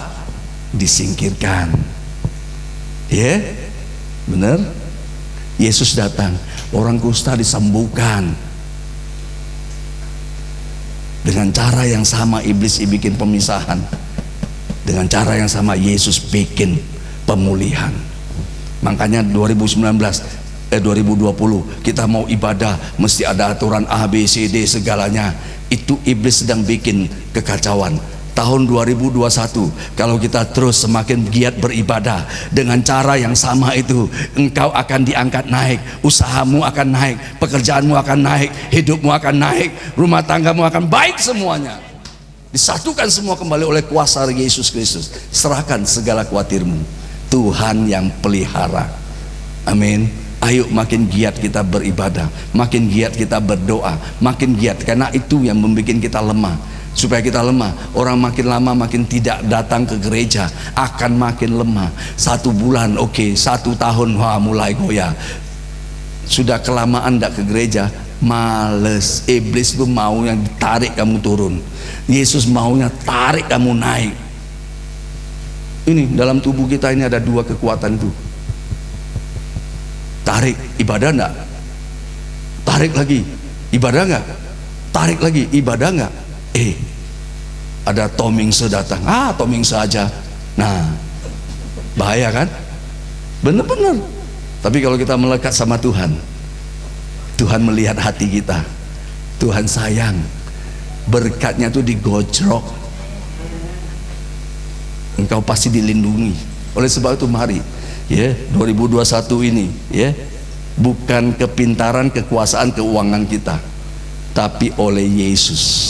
disingkirkan. Ya, benar. Yesus datang, orang kusta disembuhkan. Dengan cara yang sama iblis bikin pemisahan. Dengan cara yang sama Yesus bikin pemulihan. Makanya 2020 kita mau ibadah mesti ada aturan A, B, C, D segalanya. Itu iblis sedang bikin kekacauan. Tahun 2021 kalau kita terus semakin giat beribadah dengan cara yang sama itu, engkau akan diangkat naik, usahamu akan naik, pekerjaanmu akan naik, hidupmu akan naik, rumah tanggamu akan baik semuanya. Disatukan semua kembali oleh kuasa Yesus Kristus. Serahkan segala khawatirmu, Tuhan yang pelihara. Amin. Ayo makin giat kita beribadah, makin giat kita berdoa, makin giat, karena itu yang membuat kita lemah. Supaya kita lemah, orang makin lama makin tidak datang ke gereja, akan makin lemah. 1 bulan oke, 1 tahun wah mulai goyah. Sudah kelamaan tidak ke gereja, males. Iblis itu mau yang tarik kamu turun, Yesus maunya tarik kamu naik. Ini dalam tubuh kita ini ada 2 kekuatan itu. Tarik, ibadah enggak? Tarik lagi, ibadah enggak? Tarik lagi, ibadah enggak? Ada Tomingse datang, Tomingse aja. Nah, bahaya kan? Bener-bener. Tapi kalau kita melekat sama Tuhan, Tuhan melihat hati kita, Tuhan sayang, berkatnya tuh digojrok, engkau pasti dilindungi. Oleh sebab itu mari, ya, 2021 ini, ya, bukan kepintaran, kekuasaan, keuangan kita, tapi oleh Yesus.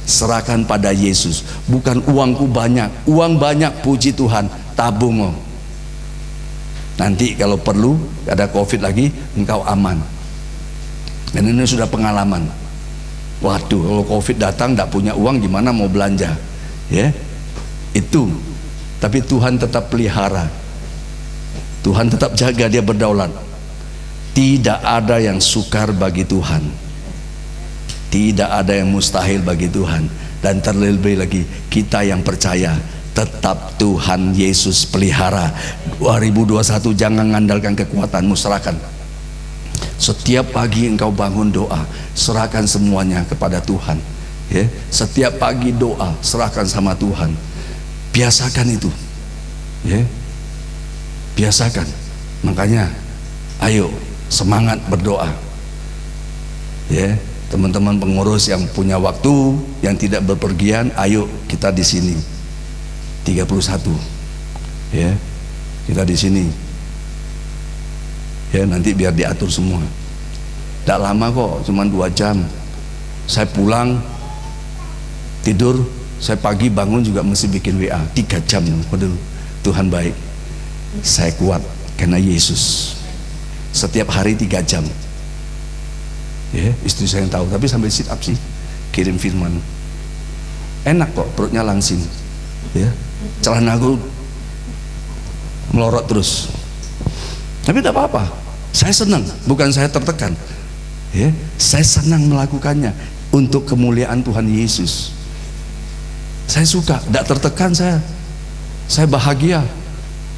Serahkan pada Yesus. Bukan uangku banyak, uang banyak, puji Tuhan, tabung. Nanti kalau perlu ada COVID lagi, engkau aman. Dan ini sudah pengalaman. Waduh, kalau COVID datang tidak punya uang, gimana mau belanja? Ya, itu. Tapi Tuhan tetap pelihara. Tuhan tetap jaga, dia berdaulat. Tidak ada yang sukar bagi Tuhan. Tidak ada yang mustahil bagi Tuhan. Dan terlebih lagi kita yang percaya, tetap Tuhan Yesus pelihara. 2021 jangan mengandalkan kekuatanmu, serahkan. Setiap pagi engkau bangun doa, serahkan semuanya kepada Tuhan, ya. Setiap pagi doa, serahkan sama Tuhan. Biasakan itu, ya. Biasakan. Makanya ayo semangat berdoa, ya. Teman-teman pengurus yang punya waktu, yang tidak berpergian, ayo kita di sini 31, ya, kita di sini, ya, nanti biar diatur semua. Tidak lama kok, cuma 2 jam. Saya pulang tidur, saya pagi bangun juga mesti bikin WA 3 jam. Waduh, Tuhan baik. Saya kuat karena Yesus. Setiap hari 3 jam. Ya, istri saya yang tahu, tapi sampai sit up sih, kirim firman. Enak kok, perutnya langsing. Ya, celanaku melorot terus. Tapi tidak apa-apa. Saya senang, bukan saya tertekan. Ya, saya senang melakukannya untuk kemuliaan Tuhan Yesus. Saya suka, tidak tertekan saya. Saya bahagia.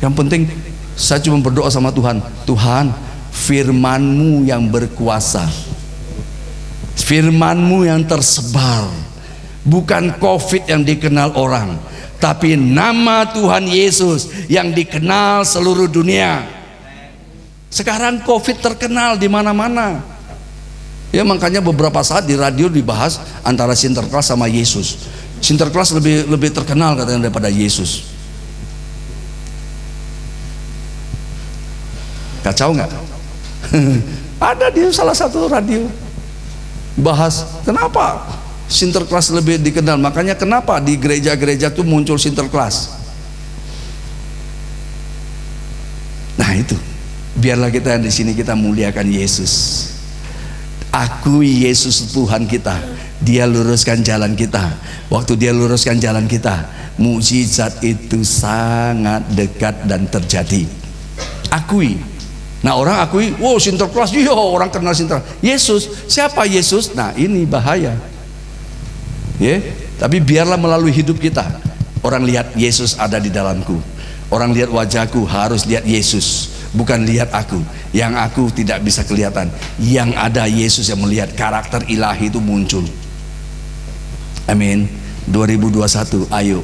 Yang penting saya cuma berdoa sama Tuhan. Tuhan, firman-Mu yang berkuasa, firman-Mu yang tersebar, bukan COVID yang dikenal orang, tapi nama Tuhan Yesus yang dikenal seluruh dunia. Sekarang COVID terkenal di mana-mana. Ya, makanya beberapa saat di radio dibahas antara Sinterklas sama Yesus. Sinterklas lebih terkenal katanya daripada Yesus. Kacau nggak? Ada di salah satu radio bahas kenapa Sinterklas lebih dikenal. Makanya kenapa di gereja-gereja tuh muncul Sinterklas. Nah itu, biarlah kita di sini kita muliakan Yesus. Akui Yesus Tuhan kita. Dia luruskan jalan kita. Waktu Dia luruskan jalan kita, mukjizat itu sangat dekat dan terjadi. Akui. Nah, orang akui, wow Sinterklas, iya orang kenal Sinterklas. Yesus, siapa Yesus? Nah, ini bahaya. Ya, tapi biarlah melalui hidup kita orang lihat Yesus ada di dalamku. Orang lihat wajahku harus lihat Yesus, bukan lihat aku. Yang aku tidak bisa kelihatan. Yang ada Yesus yang melihat, karakter ilahi itu muncul. Amin. 2021, ayo.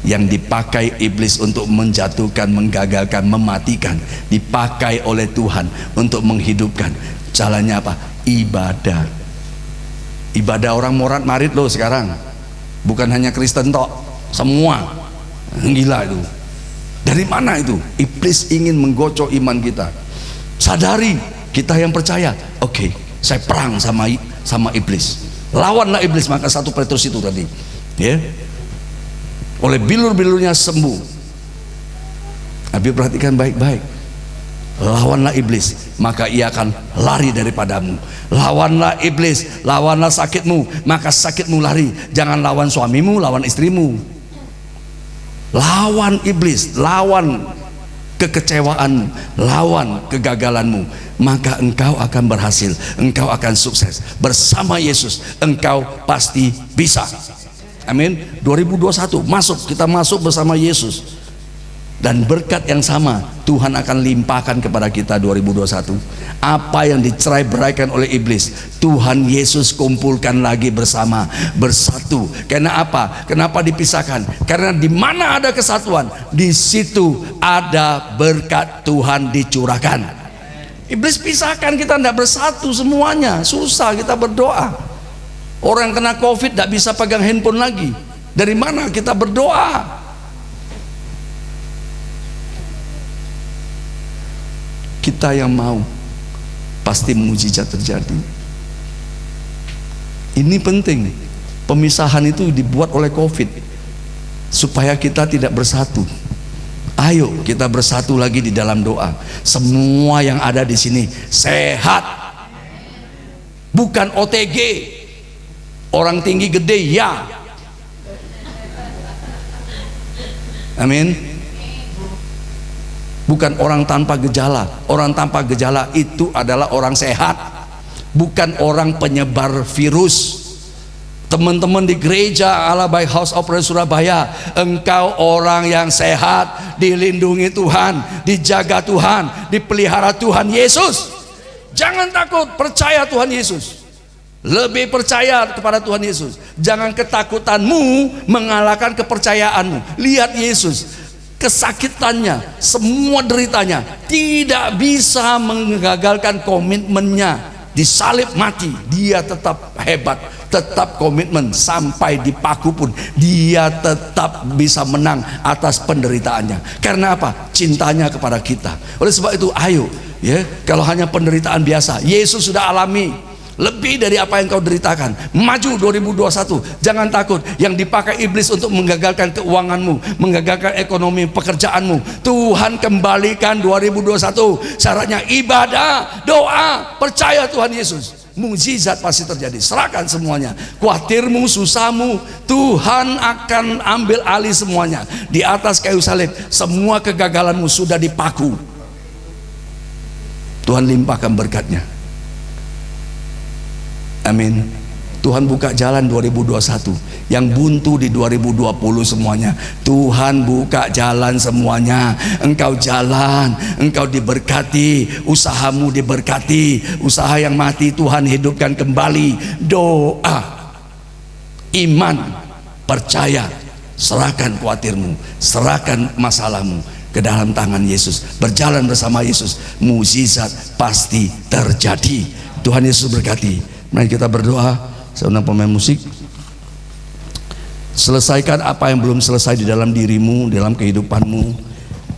Yang dipakai iblis untuk menjatuhkan, menggagalkan, mematikan, dipakai oleh Tuhan untuk menghidupkan. Jalannya apa? Ibadah. Ibadah orang morat marit loh sekarang. Bukan hanya Kristen tok, semua. Gila itu. Dari mana itu? Iblis ingin menggocok iman kita. Sadari, kita yang percaya, oke, saya perang sama iblis. Lawanlah iblis, maka 1 Petrus itu tadi. Ya. Oleh bilur-bilurnya sembuh. Tapi perhatikan baik-baik. Lawanlah iblis, maka ia akan lari daripadamu. Lawanlah iblis, lawanlah sakitmu, maka sakitmu lari. Jangan lawan suamimu, lawan istrimu. Lawan iblis, lawan kekecewaanmu, lawan kegagalanmu, maka engkau akan berhasil, engkau akan sukses. Bersama Yesus engkau pasti bisa. Amin. 2021 kita masuk bersama Yesus, dan berkat yang sama Tuhan akan limpahkan kepada kita 2021. Apa yang dicerai-beraikan oleh iblis, Tuhan Yesus kumpulkan lagi bersama, bersatu. Karena apa? Kenapa dipisahkan? Karena di mana ada kesatuan, di situ ada berkat Tuhan dicurahkan. Iblis pisahkan kita, tidak bersatu semuanya, susah kita berdoa. Orang kena COVID tidak bisa pegang handphone lagi. Dari mana kita berdoa? Kita yang mau, pasti mukjizat terjadi. Ini penting. Pemisahan itu dibuat oleh COVID supaya kita tidak bersatu. Ayo kita bersatu lagi di dalam doa. Semua yang ada di sini sehat, bukan OTG. Orang tinggi gede ya. Amin. Bukan orang tanpa gejala. Orang tanpa gejala itu adalah orang sehat, bukan orang penyebar virus. Teman-teman di gereja Allah by House of Prayer Surabaya, engkau orang yang sehat, dilindungi Tuhan, dijaga Tuhan, dipelihara Tuhan Yesus. Jangan takut, percaya Tuhan Yesus. Lebih percaya kepada Tuhan Yesus. Jangan ketakutanmu mengalahkan kepercayaanmu. Lihat Yesus, kesakitannya, semua deritanya tidak bisa menggagalkan komitmennya. Disalib mati, dia tetap hebat, tetap komitmen. Sampai dipaku pun dia tetap bisa menang atas penderitaannya. Karena apa? Cintanya kepada kita. Oleh sebab itu ayo ya, kalau hanya penderitaan biasa, Yesus sudah alami lebih dari apa yang kau deritakan. Maju 2021, jangan takut. Yang dipakai iblis untuk menggagalkan keuanganmu, menggagalkan ekonomi pekerjaanmu, Tuhan kembalikan 2021. Syaratnya ibadah, doa, percaya Tuhan Yesus. mukjizat pasti terjadi. Serahkan semuanya, khawatirmu, susahmu, Tuhan akan ambil alih semuanya. Di atas kayu salib semua kegagalanmu sudah dipaku, Tuhan limpahkan berkatnya. Amin. Tuhan buka jalan 2021 yang buntu di 2020 semuanya. Tuhan buka jalan semuanya. Engkau jalan, engkau diberkati, usahamu diberkati, usaha yang mati Tuhan hidupkan kembali. Doa, iman, percaya, serahkan khawatirmu, serahkan masalahmu ke dalam tangan Yesus. Berjalan bersama Yesus, mukjizat pasti terjadi. Tuhan Yesus berkati. Mari kita berdoa. Saya undang pemain musik. Selesaikan apa yang belum selesai di dalam dirimu, dalam kehidupanmu.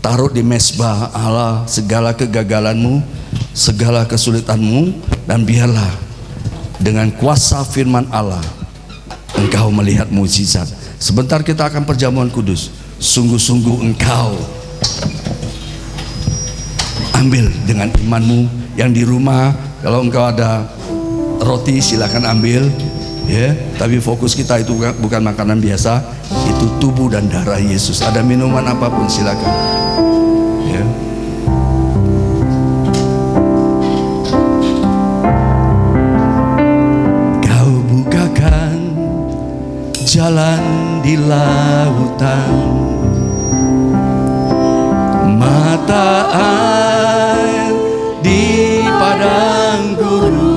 Taruh di mezbah Allah segala kegagalanmu, segala kesulitanmu, dan biarlah dengan kuasa firman Allah engkau melihat mukjizat. Sebentar kita akan perjamuan kudus. Sungguh-sungguh engkau ambil dengan imanmu. Yang di rumah, kalau engkau ada roti silakan ambil, ya. Tapi fokus kita itu bukan makanan biasa, itu tubuh dan darah Yesus. Ada minuman apapun silakan, ya. Kau bukakan jalan di lautan, mata air di padang gurun.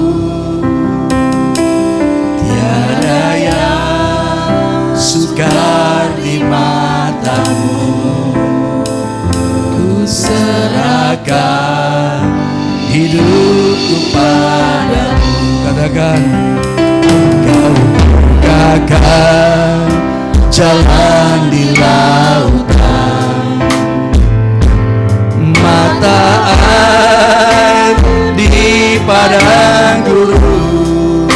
Sukar di matamu, ku serahkan hidupku padamu. Katakan, kau bukakan jalan di lautan, mata air di padang gurun.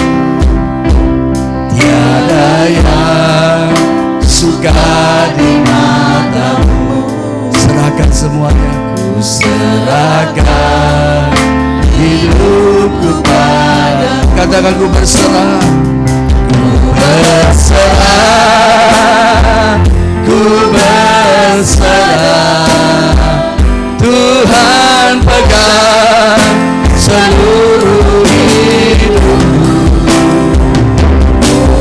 Tiada yang suka di matamu. Serahkan semuanya, ku serahkan hidupku padamu. Katakan, ku berserah, ku berserah, ku berserah. Tuhan pegang seluruh hidupku.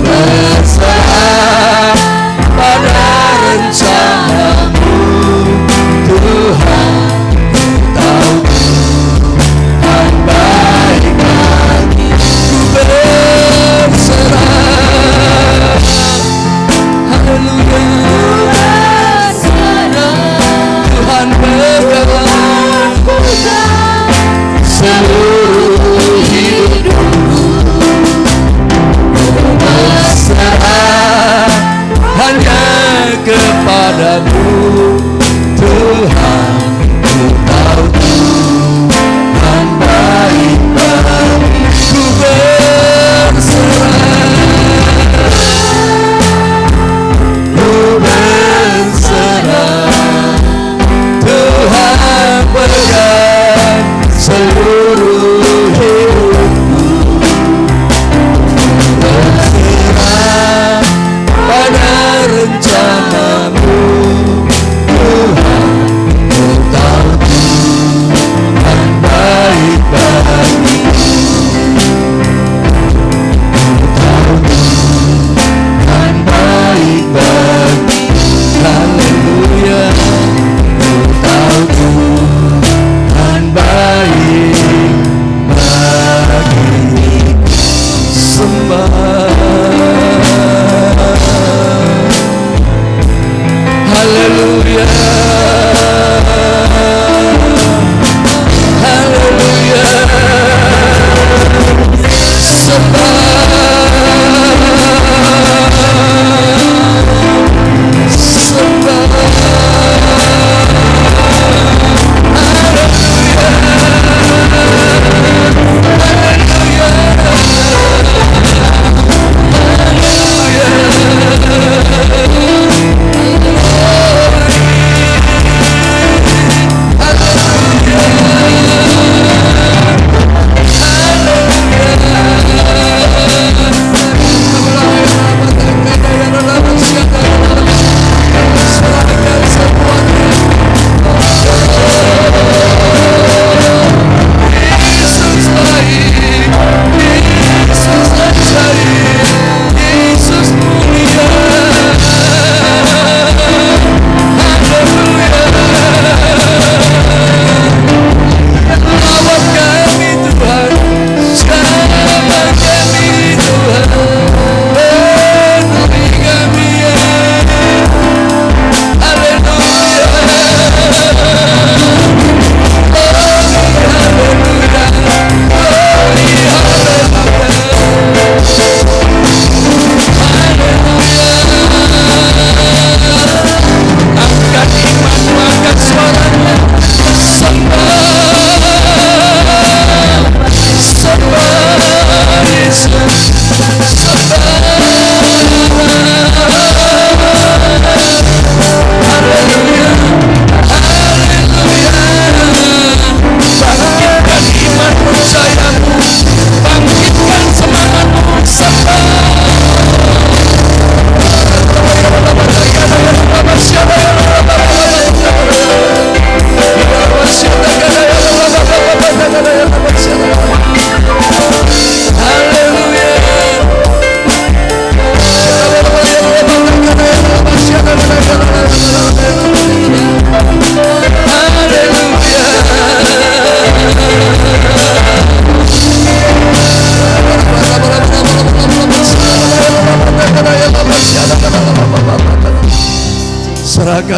Berserah pada rencanamu, Tuhan. Ku tahu Tuhan baik bagi. Ku berserah, haleluya. Tuhan pegang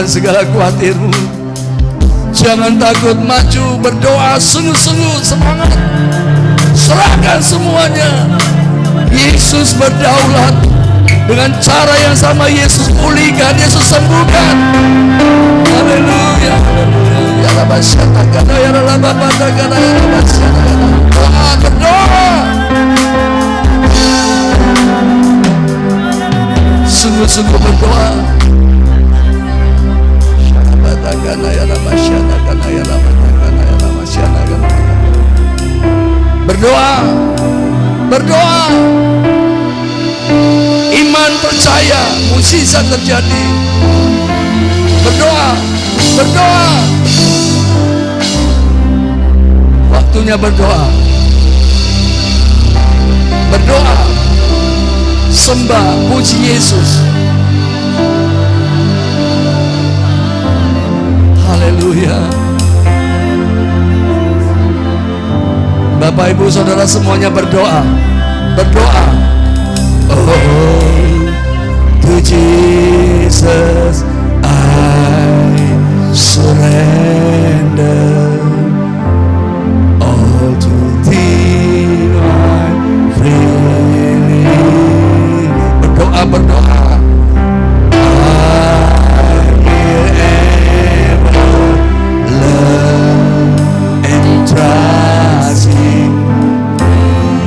lupakan segala khawatirmu. Jangan takut, maju berdoa sungguh-sungguh, semangat. Serahkan semuanya. Yesus berdaulat. Dengan cara yang sama Yesus pulihkan, Yesus sembuhkan. Haleluya. Ya Rabbi, syatakan, ya Rabbi, batakan, ya Rabbi, syatakan. Berdoa. Sungguh-sungguh berdoa. Syatakan, ya Rabbi, syatakan, ya Rabbi, batakan, ya Rabbi, syatakan. Berdoa. Berdoa. Iman percaya mukjizat terjadi. Berdoa, berdoa. Waktunya berdoa. Berdoa. Sembah, puji Yesus. Haleluya. Bapak Ibu Saudara semuanya berdoa. Berdoa. Oh, to Jesus I surrender, all to Thee I freely. Berdoa, berdoa. I will ever love and trust Him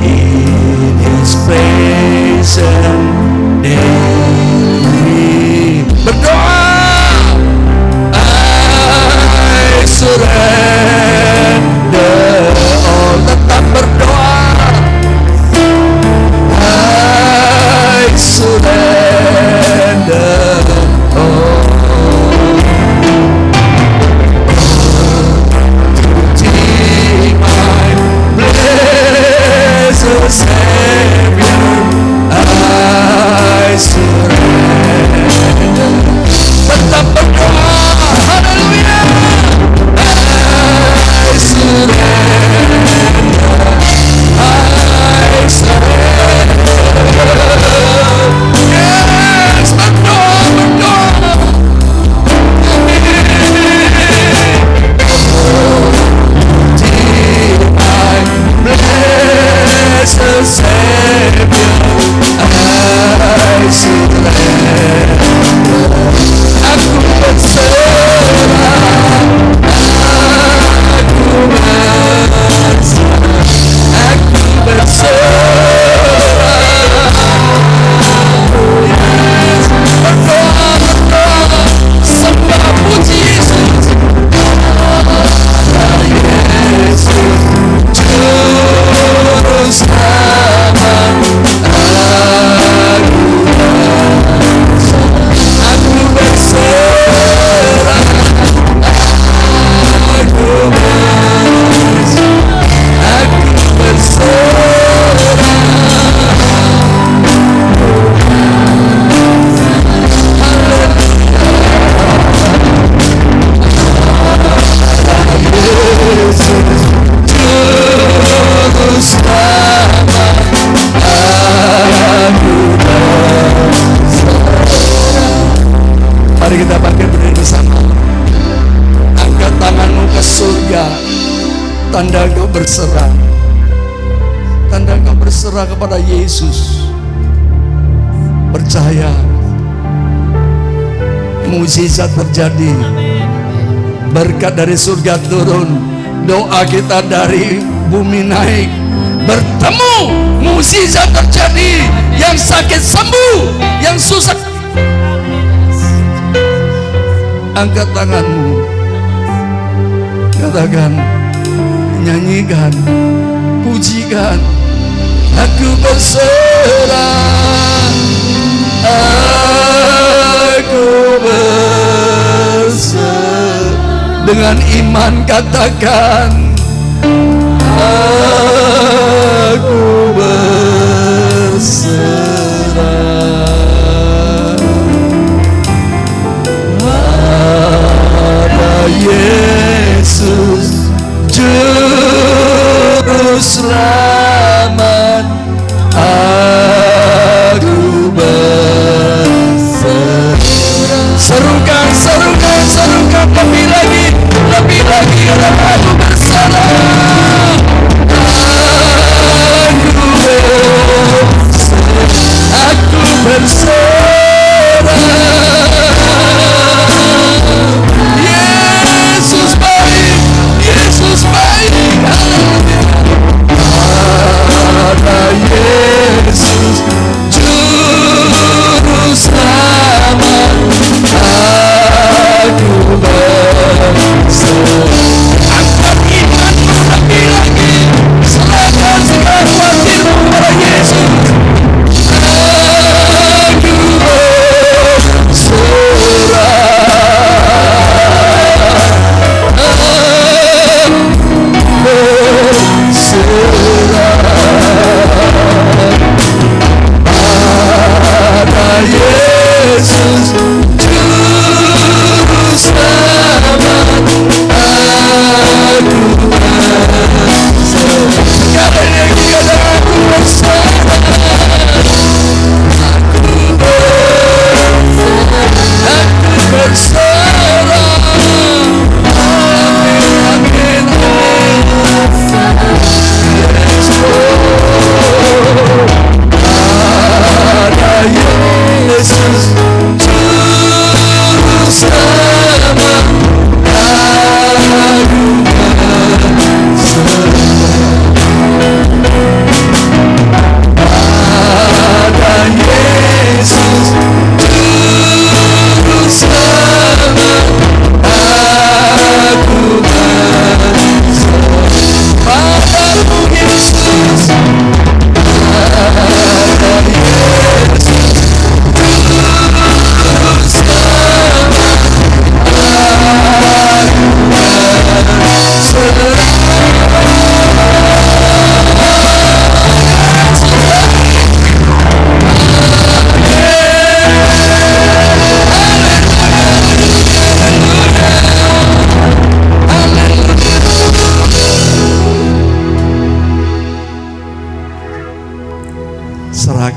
in His presence daily. Berdoa. I surrender all. Tetap berdoa. I surrender all. To Thee, my blessed Savior, I surrender. Tetap berdoa. Haleluya. I surrender. I surrender. Yes, berdoa, berdoa. Thee, my blessed Savior, I surrender. Aku berserah, aku berserah. Yes, berdoa, berdoa, sembah puji Yesus. Yesus, Juru Selamat, aku berserah, aku berserah. Yesus, Juru Selamat, aku berserah. Mari kita bangkit berdiri bersama. Angkat tanganmu ke surga. Tanda kau berserah. Tanda kau berserah kepada Yesus. Percaya. Mukjizat terjadi. Berkat dari surga turun. Doa kita dari bumi naik. Bertemu. Mukjizat terjadi. Yang sakit sembuh. Yang susah. Angkat tanganmu. Katakan. Nyanyikan. Pujikan. Aku berserah. Aku berserah. Dengan iman katakan. Aku berserah. Pada Yesus, Juru Selamat, aku berserah. Serukan, serukan.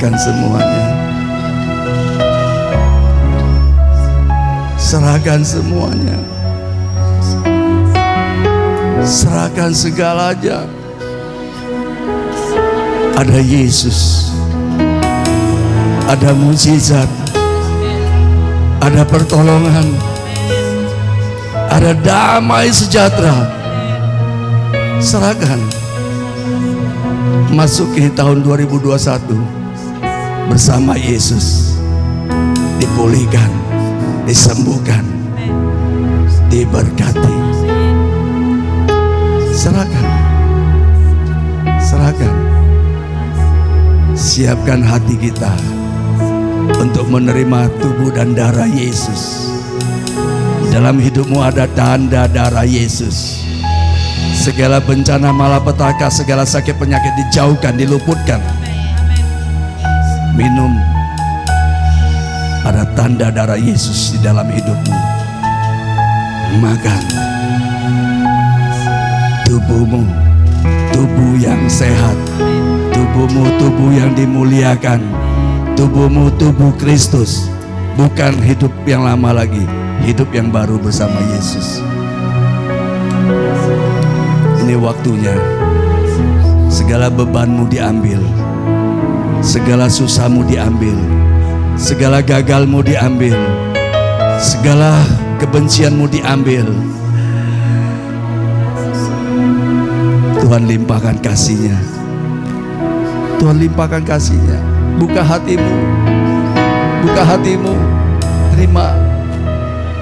Serahkan semuanya. Serahkan semuanya. Serahkan segalanya. Ada Yesus, ada mukjizat, ada pertolongan, ada damai sejahtera. Serahkan. Masuki tahun 2021 bersama Yesus, dipulihkan, disembuhkan, diberkati. Serahkan. Serahkan. Siapkan hati kita untuk menerima tubuh dan darah Yesus. Dalam hidupmu ada tanda darah Yesus. Segala bencana malapetaka, segala sakit penyakit dijauhkan, diluputkan. Minum. Ada tanda darah Yesus di dalam hidupmu. Makan. Tubuhmu, tubuh yang sehat. Tubuhmu, tubuh yang dimuliakan. Tubuhmu, tubuh Kristus. Bukan hidup yang lama lagi, hidup yang baru bersama Yesus. Ini waktunya. Segala bebanmu diambil, segala susahmu diambil, segala gagalmu diambil, segala kebencianmu diambil. Tuhan limpahkan kasih-Nya. Tuhan limpahkan kasih-Nya. Buka hatimu, buka hatimu. Terima,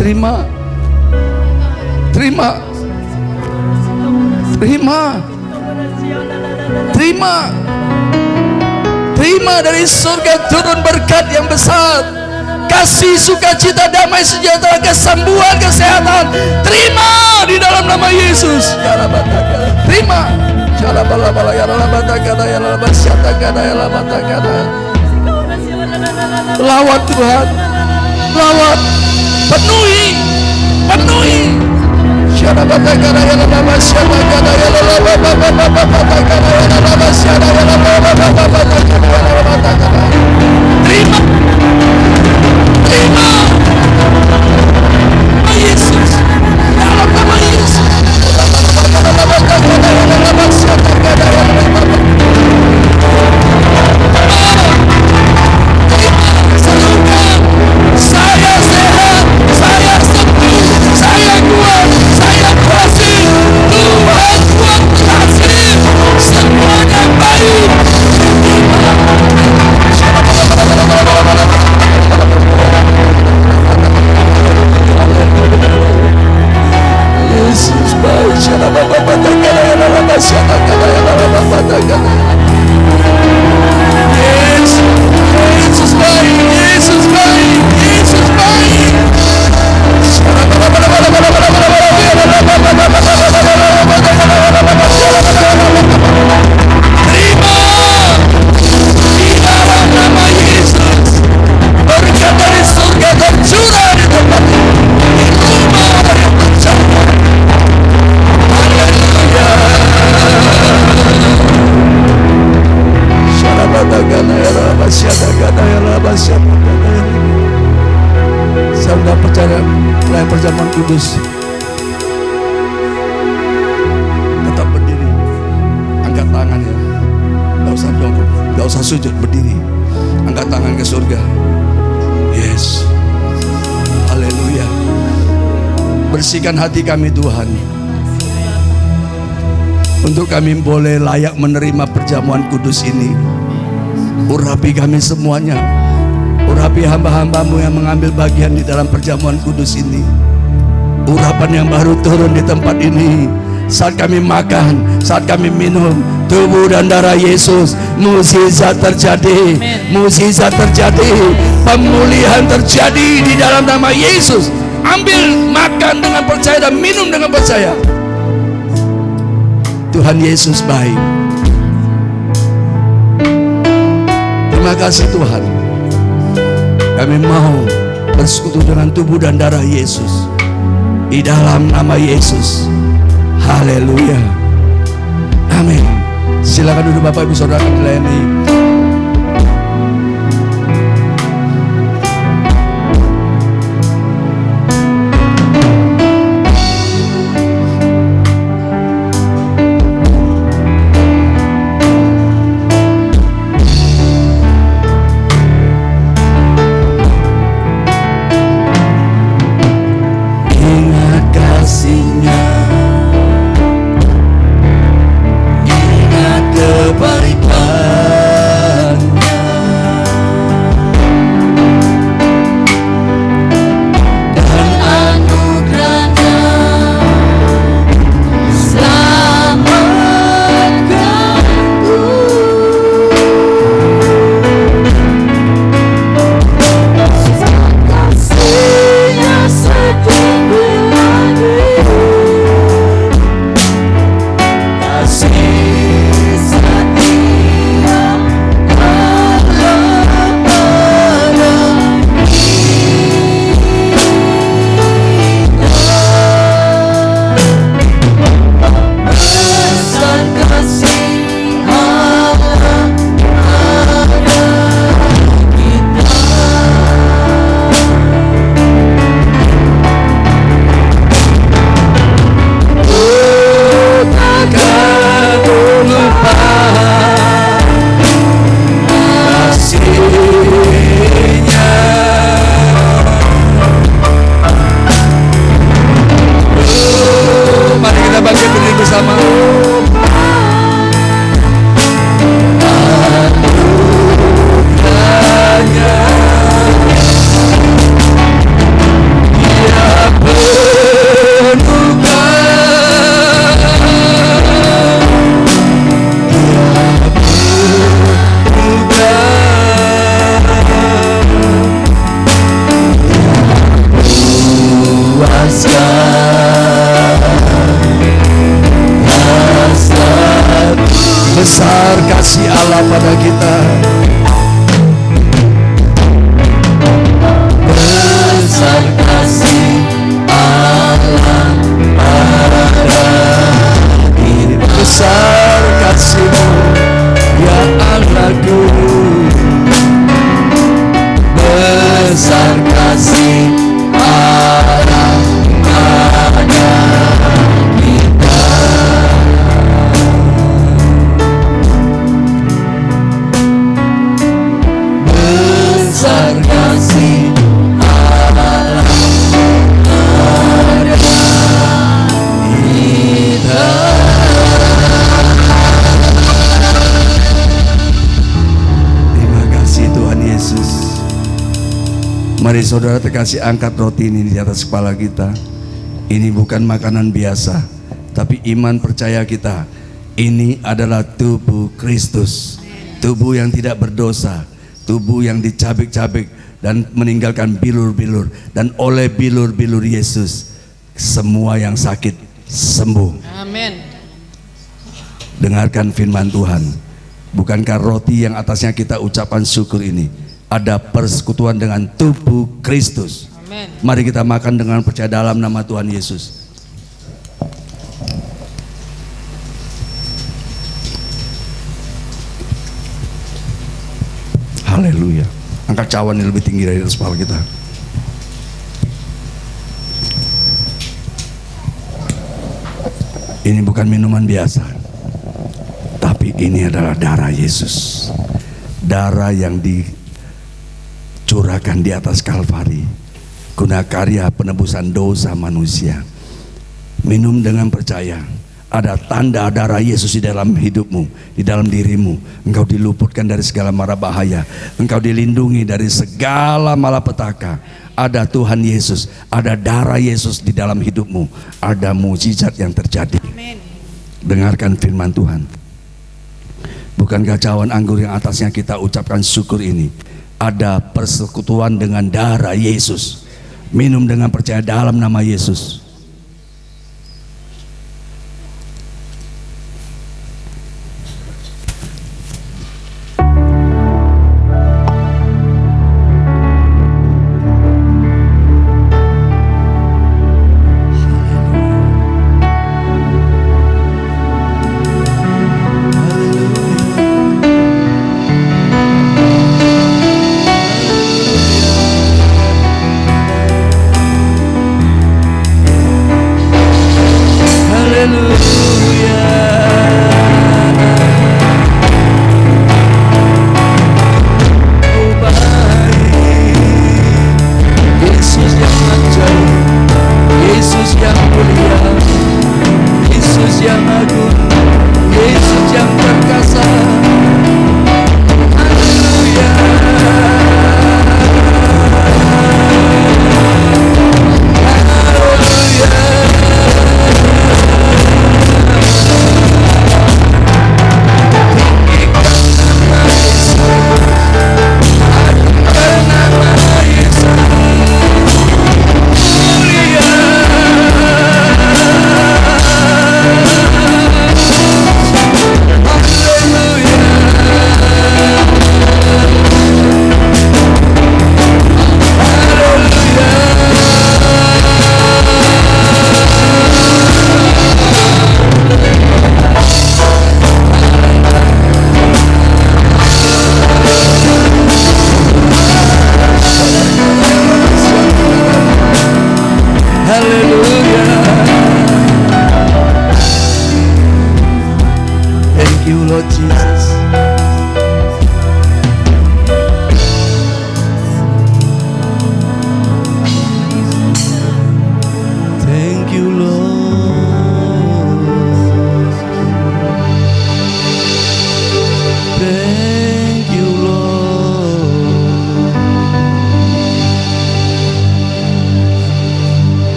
terima, terima, terima, terima, terima dari surga turun berkat yang besar, kasih, sukacita, damai sejahtera, kesembuhan, kesehatan. Terima di dalam nama Yesus. Terima. Lawat Tuhan, lawat, penuhi, penuhi. Terima, terima Yesus, dalam nama Yesus. Saya sehat, saya sembuh, saya kuat, saya berhasil. Tuhan kuat berhasil, semuanya baik. Yesus baik. Yesus baik, Yesus baik, Yesus baik. Terima di dalam nama Yesus. Berkat dari surga tercurah di tempat ini. Di rumah yang percaya. Haleluya. Saya sudah percaya pelayan perjamuan kudus. Tetap berdiri, angkat tangan ya. Gak usah jongkok, gak usah sujud, berdiri. Angkat tangan ke surga. Yes. Haleluya. Bersihkan hati kami Tuhan, untuk kami boleh layak menerima perjamuan kudus ini. Urapi kami semuanya. Urapi hamba-hambamu yang mengambil bagian di dalam perjamuan kudus ini. Urapan yang baru turun di tempat ini. Saat kami makan, saat kami minum tubuh dan darah Yesus, mukjizat terjadi. Mukjizat terjadi. Pemulihan terjadi di dalam nama Yesus. Ambil, makan dengan percaya dan minum dengan percaya. Tuhan Yesus baik. Terima kasih Tuhan. Kami mau bersekutu dengan tubuh dan darah Yesus di dalam nama Yesus. Haleluya. Amin. Silakan duduk Bapak Ibu Saudara akan dilayani. Besar kasih Allah pada kita. Besar kasih Allah pada ini. Besar kasih-Mu ya Allahku. Besar kasih Allah pada kita. Besar kasih Allah pada kita. Terima kasih Tuhan Yesus. Mari saudara terkasih, angkat roti ini di atas kepala kita. Ini bukan makanan biasa, tapi iman percaya kita. Ini adalah tubuh Kristus, tubuh yang tidak berdosa, tubuh yang dicabik-cabik dan meninggalkan bilur-bilur. Dan oleh bilur-bilur Yesus, semua yang sakit sembuh. Amin. Dengarkan firman Tuhan. Bukankah roti yang atasnya kita ucapan syukur ini ada persekutuan dengan tubuh Kristus? Amin. Mari kita makan dengan percaya dalam nama Tuhan Yesus. Haleluya. Angkat cawan yang lebih tinggi dari atas kepala kita. Ini bukan minuman biasa, tapi ini adalah darah Yesus. Darah yang dicurahkan di atas Kalvari guna karya penebusan dosa manusia. Minum dengan percaya. Ada tanda darah Yesus di dalam hidupmu, di dalam dirimu. Engkau diluputkan dari segala mara bahaya. Engkau dilindungi dari segala malapetaka. Ada Tuhan Yesus, ada darah Yesus di dalam hidupmu. Ada mukjizat yang terjadi. Amin. Dengarkan firman Tuhan. Bukankah cawan anggur yang atasnya kita ucapkan syukur ini ada persekutuan dengan darah Yesus? Minum dengan percaya dalam nama Yesus.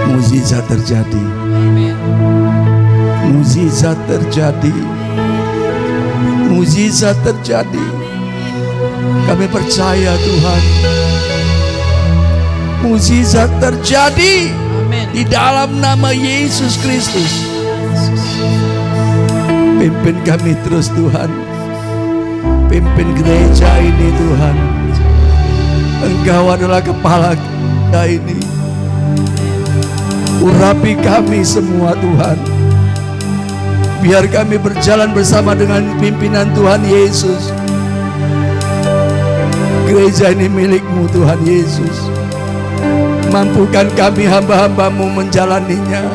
Mujizat terjadi. Mujizat terjadi. Mujizat terjadi. Kami percaya Tuhan. Mujizat terjadi di dalam nama Yesus Kristus. Pimpin kami terus Tuhan. Pimpin gereja ini Tuhan. Engkau adalah kepala kita ini. Urapi kami semua Tuhan. Biar kami berjalan bersama dengan pimpinan Tuhan Yesus. Gereja ini milik-Mu Tuhan Yesus. Mampukan kami hamba-hamba-Mu menjalaninya.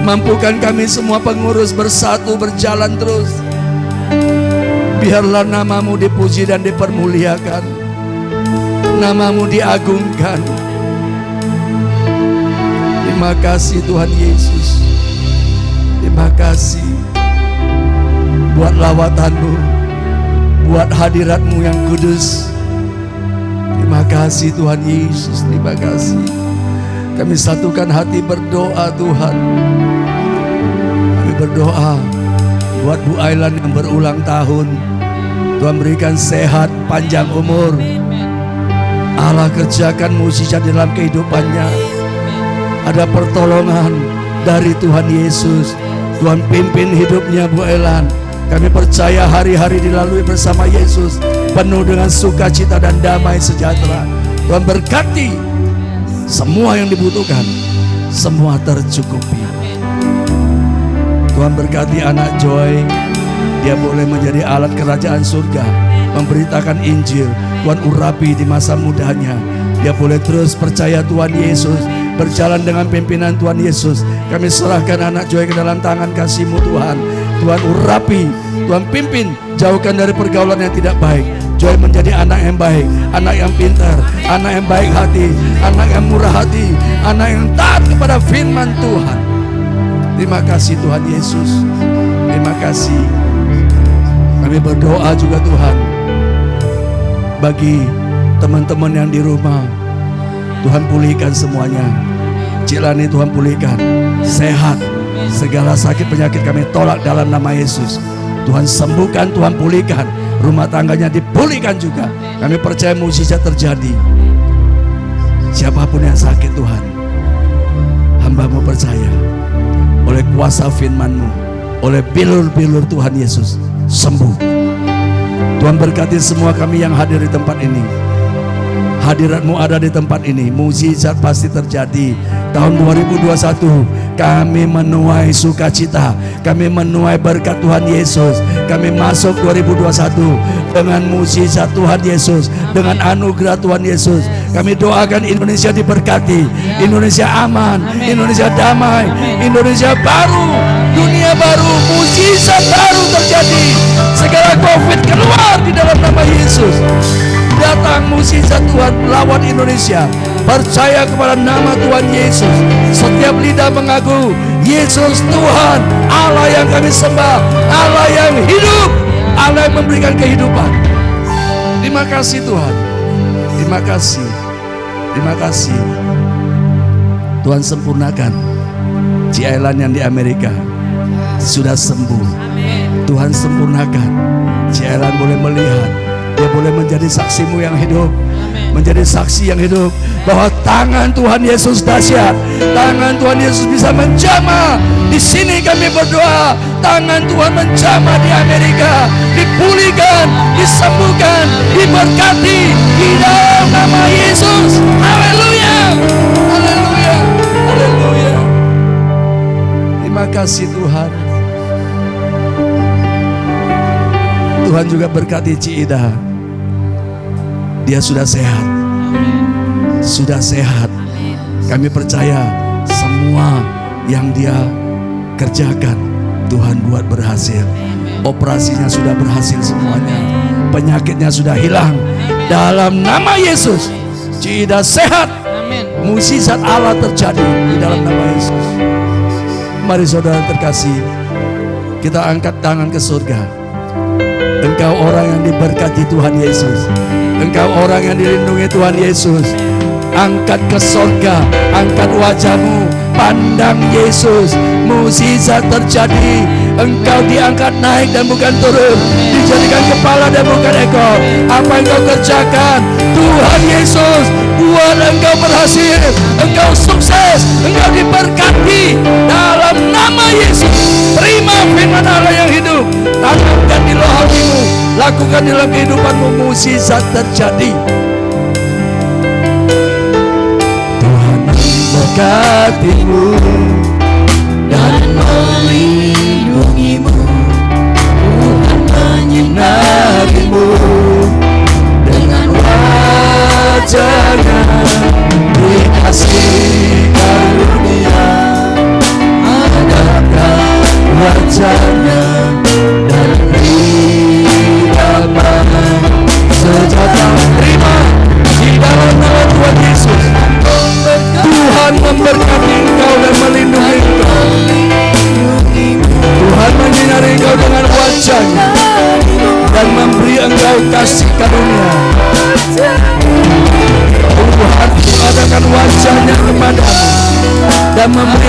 Mampukan kami semua pengurus bersatu berjalan terus. Biarlah nama-Mu dipuji dan dipermuliakan. Nama-Mu diagungkan. Terima kasih Tuhan Yesus. Terima kasih buat lawatan-Mu, buat hadirat-Mu yang kudus. Terima kasih Tuhan Yesus. Terima kasih. Kami satukan hati berdoa Tuhan. Kami berdoa buat Bu Ailan yang berulang tahun. Tuhan berikan sehat, panjang umur. Allah kerjakan mujizat dalam kehidupannya. Ada pertolongan dari Tuhan Yesus. Tuhan pimpin hidupnya Bu Elan. Kami percaya hari-hari dilalui bersama Yesus penuh dengan sukacita dan damai sejahtera. Tuhan berkati semua yang dibutuhkan. Semua tercukupi. Tuhan berkati anak Joy. Dia boleh menjadi alat kerajaan surga, memberitakan Injil. Tuhan urapi di masa mudanya. Dia boleh terus percaya Tuhan Yesus, berjalan dengan pimpinan Tuhan Yesus. Kami serahkan anak Joy ke dalam tangan kasih-Mu Tuhan. Tuhan urapi, Tuhan pimpin, jauhkan dari pergaulan yang tidak baik. Joy menjadi anak yang baik, anak yang pintar, anak yang baik hati, anak yang murah hati, anak yang taat kepada firman Tuhan. Terima kasih Tuhan Yesus. Terima kasih. Kami berdoa juga Tuhan bagi teman-teman yang di rumah. Tuhan pulihkan semuanya. Cilani Tuhan pulihkan. Sehat. Segala sakit penyakit kami tolak dalam nama Yesus. Tuhan sembuhkan, Tuhan pulihkan. Rumah tangganya dipulihkan juga. Kami percaya mujizat terjadi. Siapapun yang sakit Tuhan, hamba-Mu percaya oleh kuasa firman-Mu, oleh bilur-bilur Tuhan Yesus sembuh. Tuhan berkati semua kami yang hadir di tempat ini. Hadiratmu ada di tempat ini, mukjizat pasti terjadi. Tahun 2021 kami menuai sukacita, kami menuai berkat Tuhan Yesus. Kami masuk 2021 dengan mukjizat Tuhan Yesus, dengan anugerah Tuhan Yesus. Kami doakan Indonesia diberkati, Indonesia aman, Indonesia damai, Indonesia baru, dunia baru, mukjizat baru terjadi. Segala COVID keluar di dalam nama Yesus. Datang mukjizat Tuhan lawan Indonesia. Percaya kepada nama Tuhan Yesus. Setiap lidah mengaku Yesus Tuhan, Allah yang kami sembah, Allah yang hidup, Allah yang memberikan kehidupan. Terima kasih Tuhan. Terima kasih. Terima kasih. Tuhan sempurnakan. Ciailan yang di Amerika sudah sembuh. Tuhan sempurnakan. Ciailan boleh melihat. Dia boleh menjadi saksimu yang hidup. Menjadi saksi yang hidup bahwa tangan Tuhan Yesus dahsyat. Tangan Tuhan Yesus bisa menjamah. Di sini kami berdoa, tangan Tuhan menjamah di Amerika, dipulihkan, disembuhkan, diberkati di dalam nama Yesus. Haleluya. Haleluya. Haleluya. Terima kasih Tuhan. Tuhan juga berkati Ci Ida. Dia sudah sehat. Sudah sehat. Kami percaya semua yang dia kerjakan Tuhan buat berhasil. Operasinya sudah berhasil semuanya. Penyakitnya sudah hilang. Dalam nama Yesus, Ci Ida sehat. Mukjizat Allah terjadi di dalam nama Yesus. Mari saudara terkasih, kita angkat tangan ke surga. Engkau orang yang diberkati Tuhan Yesus. Engkau orang yang dilindungi Tuhan Yesus. Angkat ke surga, angkat wajahmu, pandang Yesus. Mukjizat terjadi. Engkau diangkat naik dan bukan turun, dijadikan kepala dan bukan ekor. Apa yang kau kerjakan, Tuhan Yesus buat engkau berhasil. Engkau sukses, engkau diberkati dalam nama Yesus. Terima firman Allah yang hidup. Tanamkan di dalam hatimu, lakukan dalam kehidupanmu, mukjizat terjadi. Tuhan memberkatimu dan melindungimu. Tuhan menyinarimu dengan wajah-Nya, dikasih karunia, hadapkan wajah-Nya dan beri damai sejahtera. Terima di dalam nama Tuhan Yesus. Tuhan memberkati engkau dan melindungi engkau. Tuhan menyinari engkau dengan wajah-Nya dan memberi engkau kasih karunia. Tuhan mengadakan wajah-Nya kepadamu dan memberi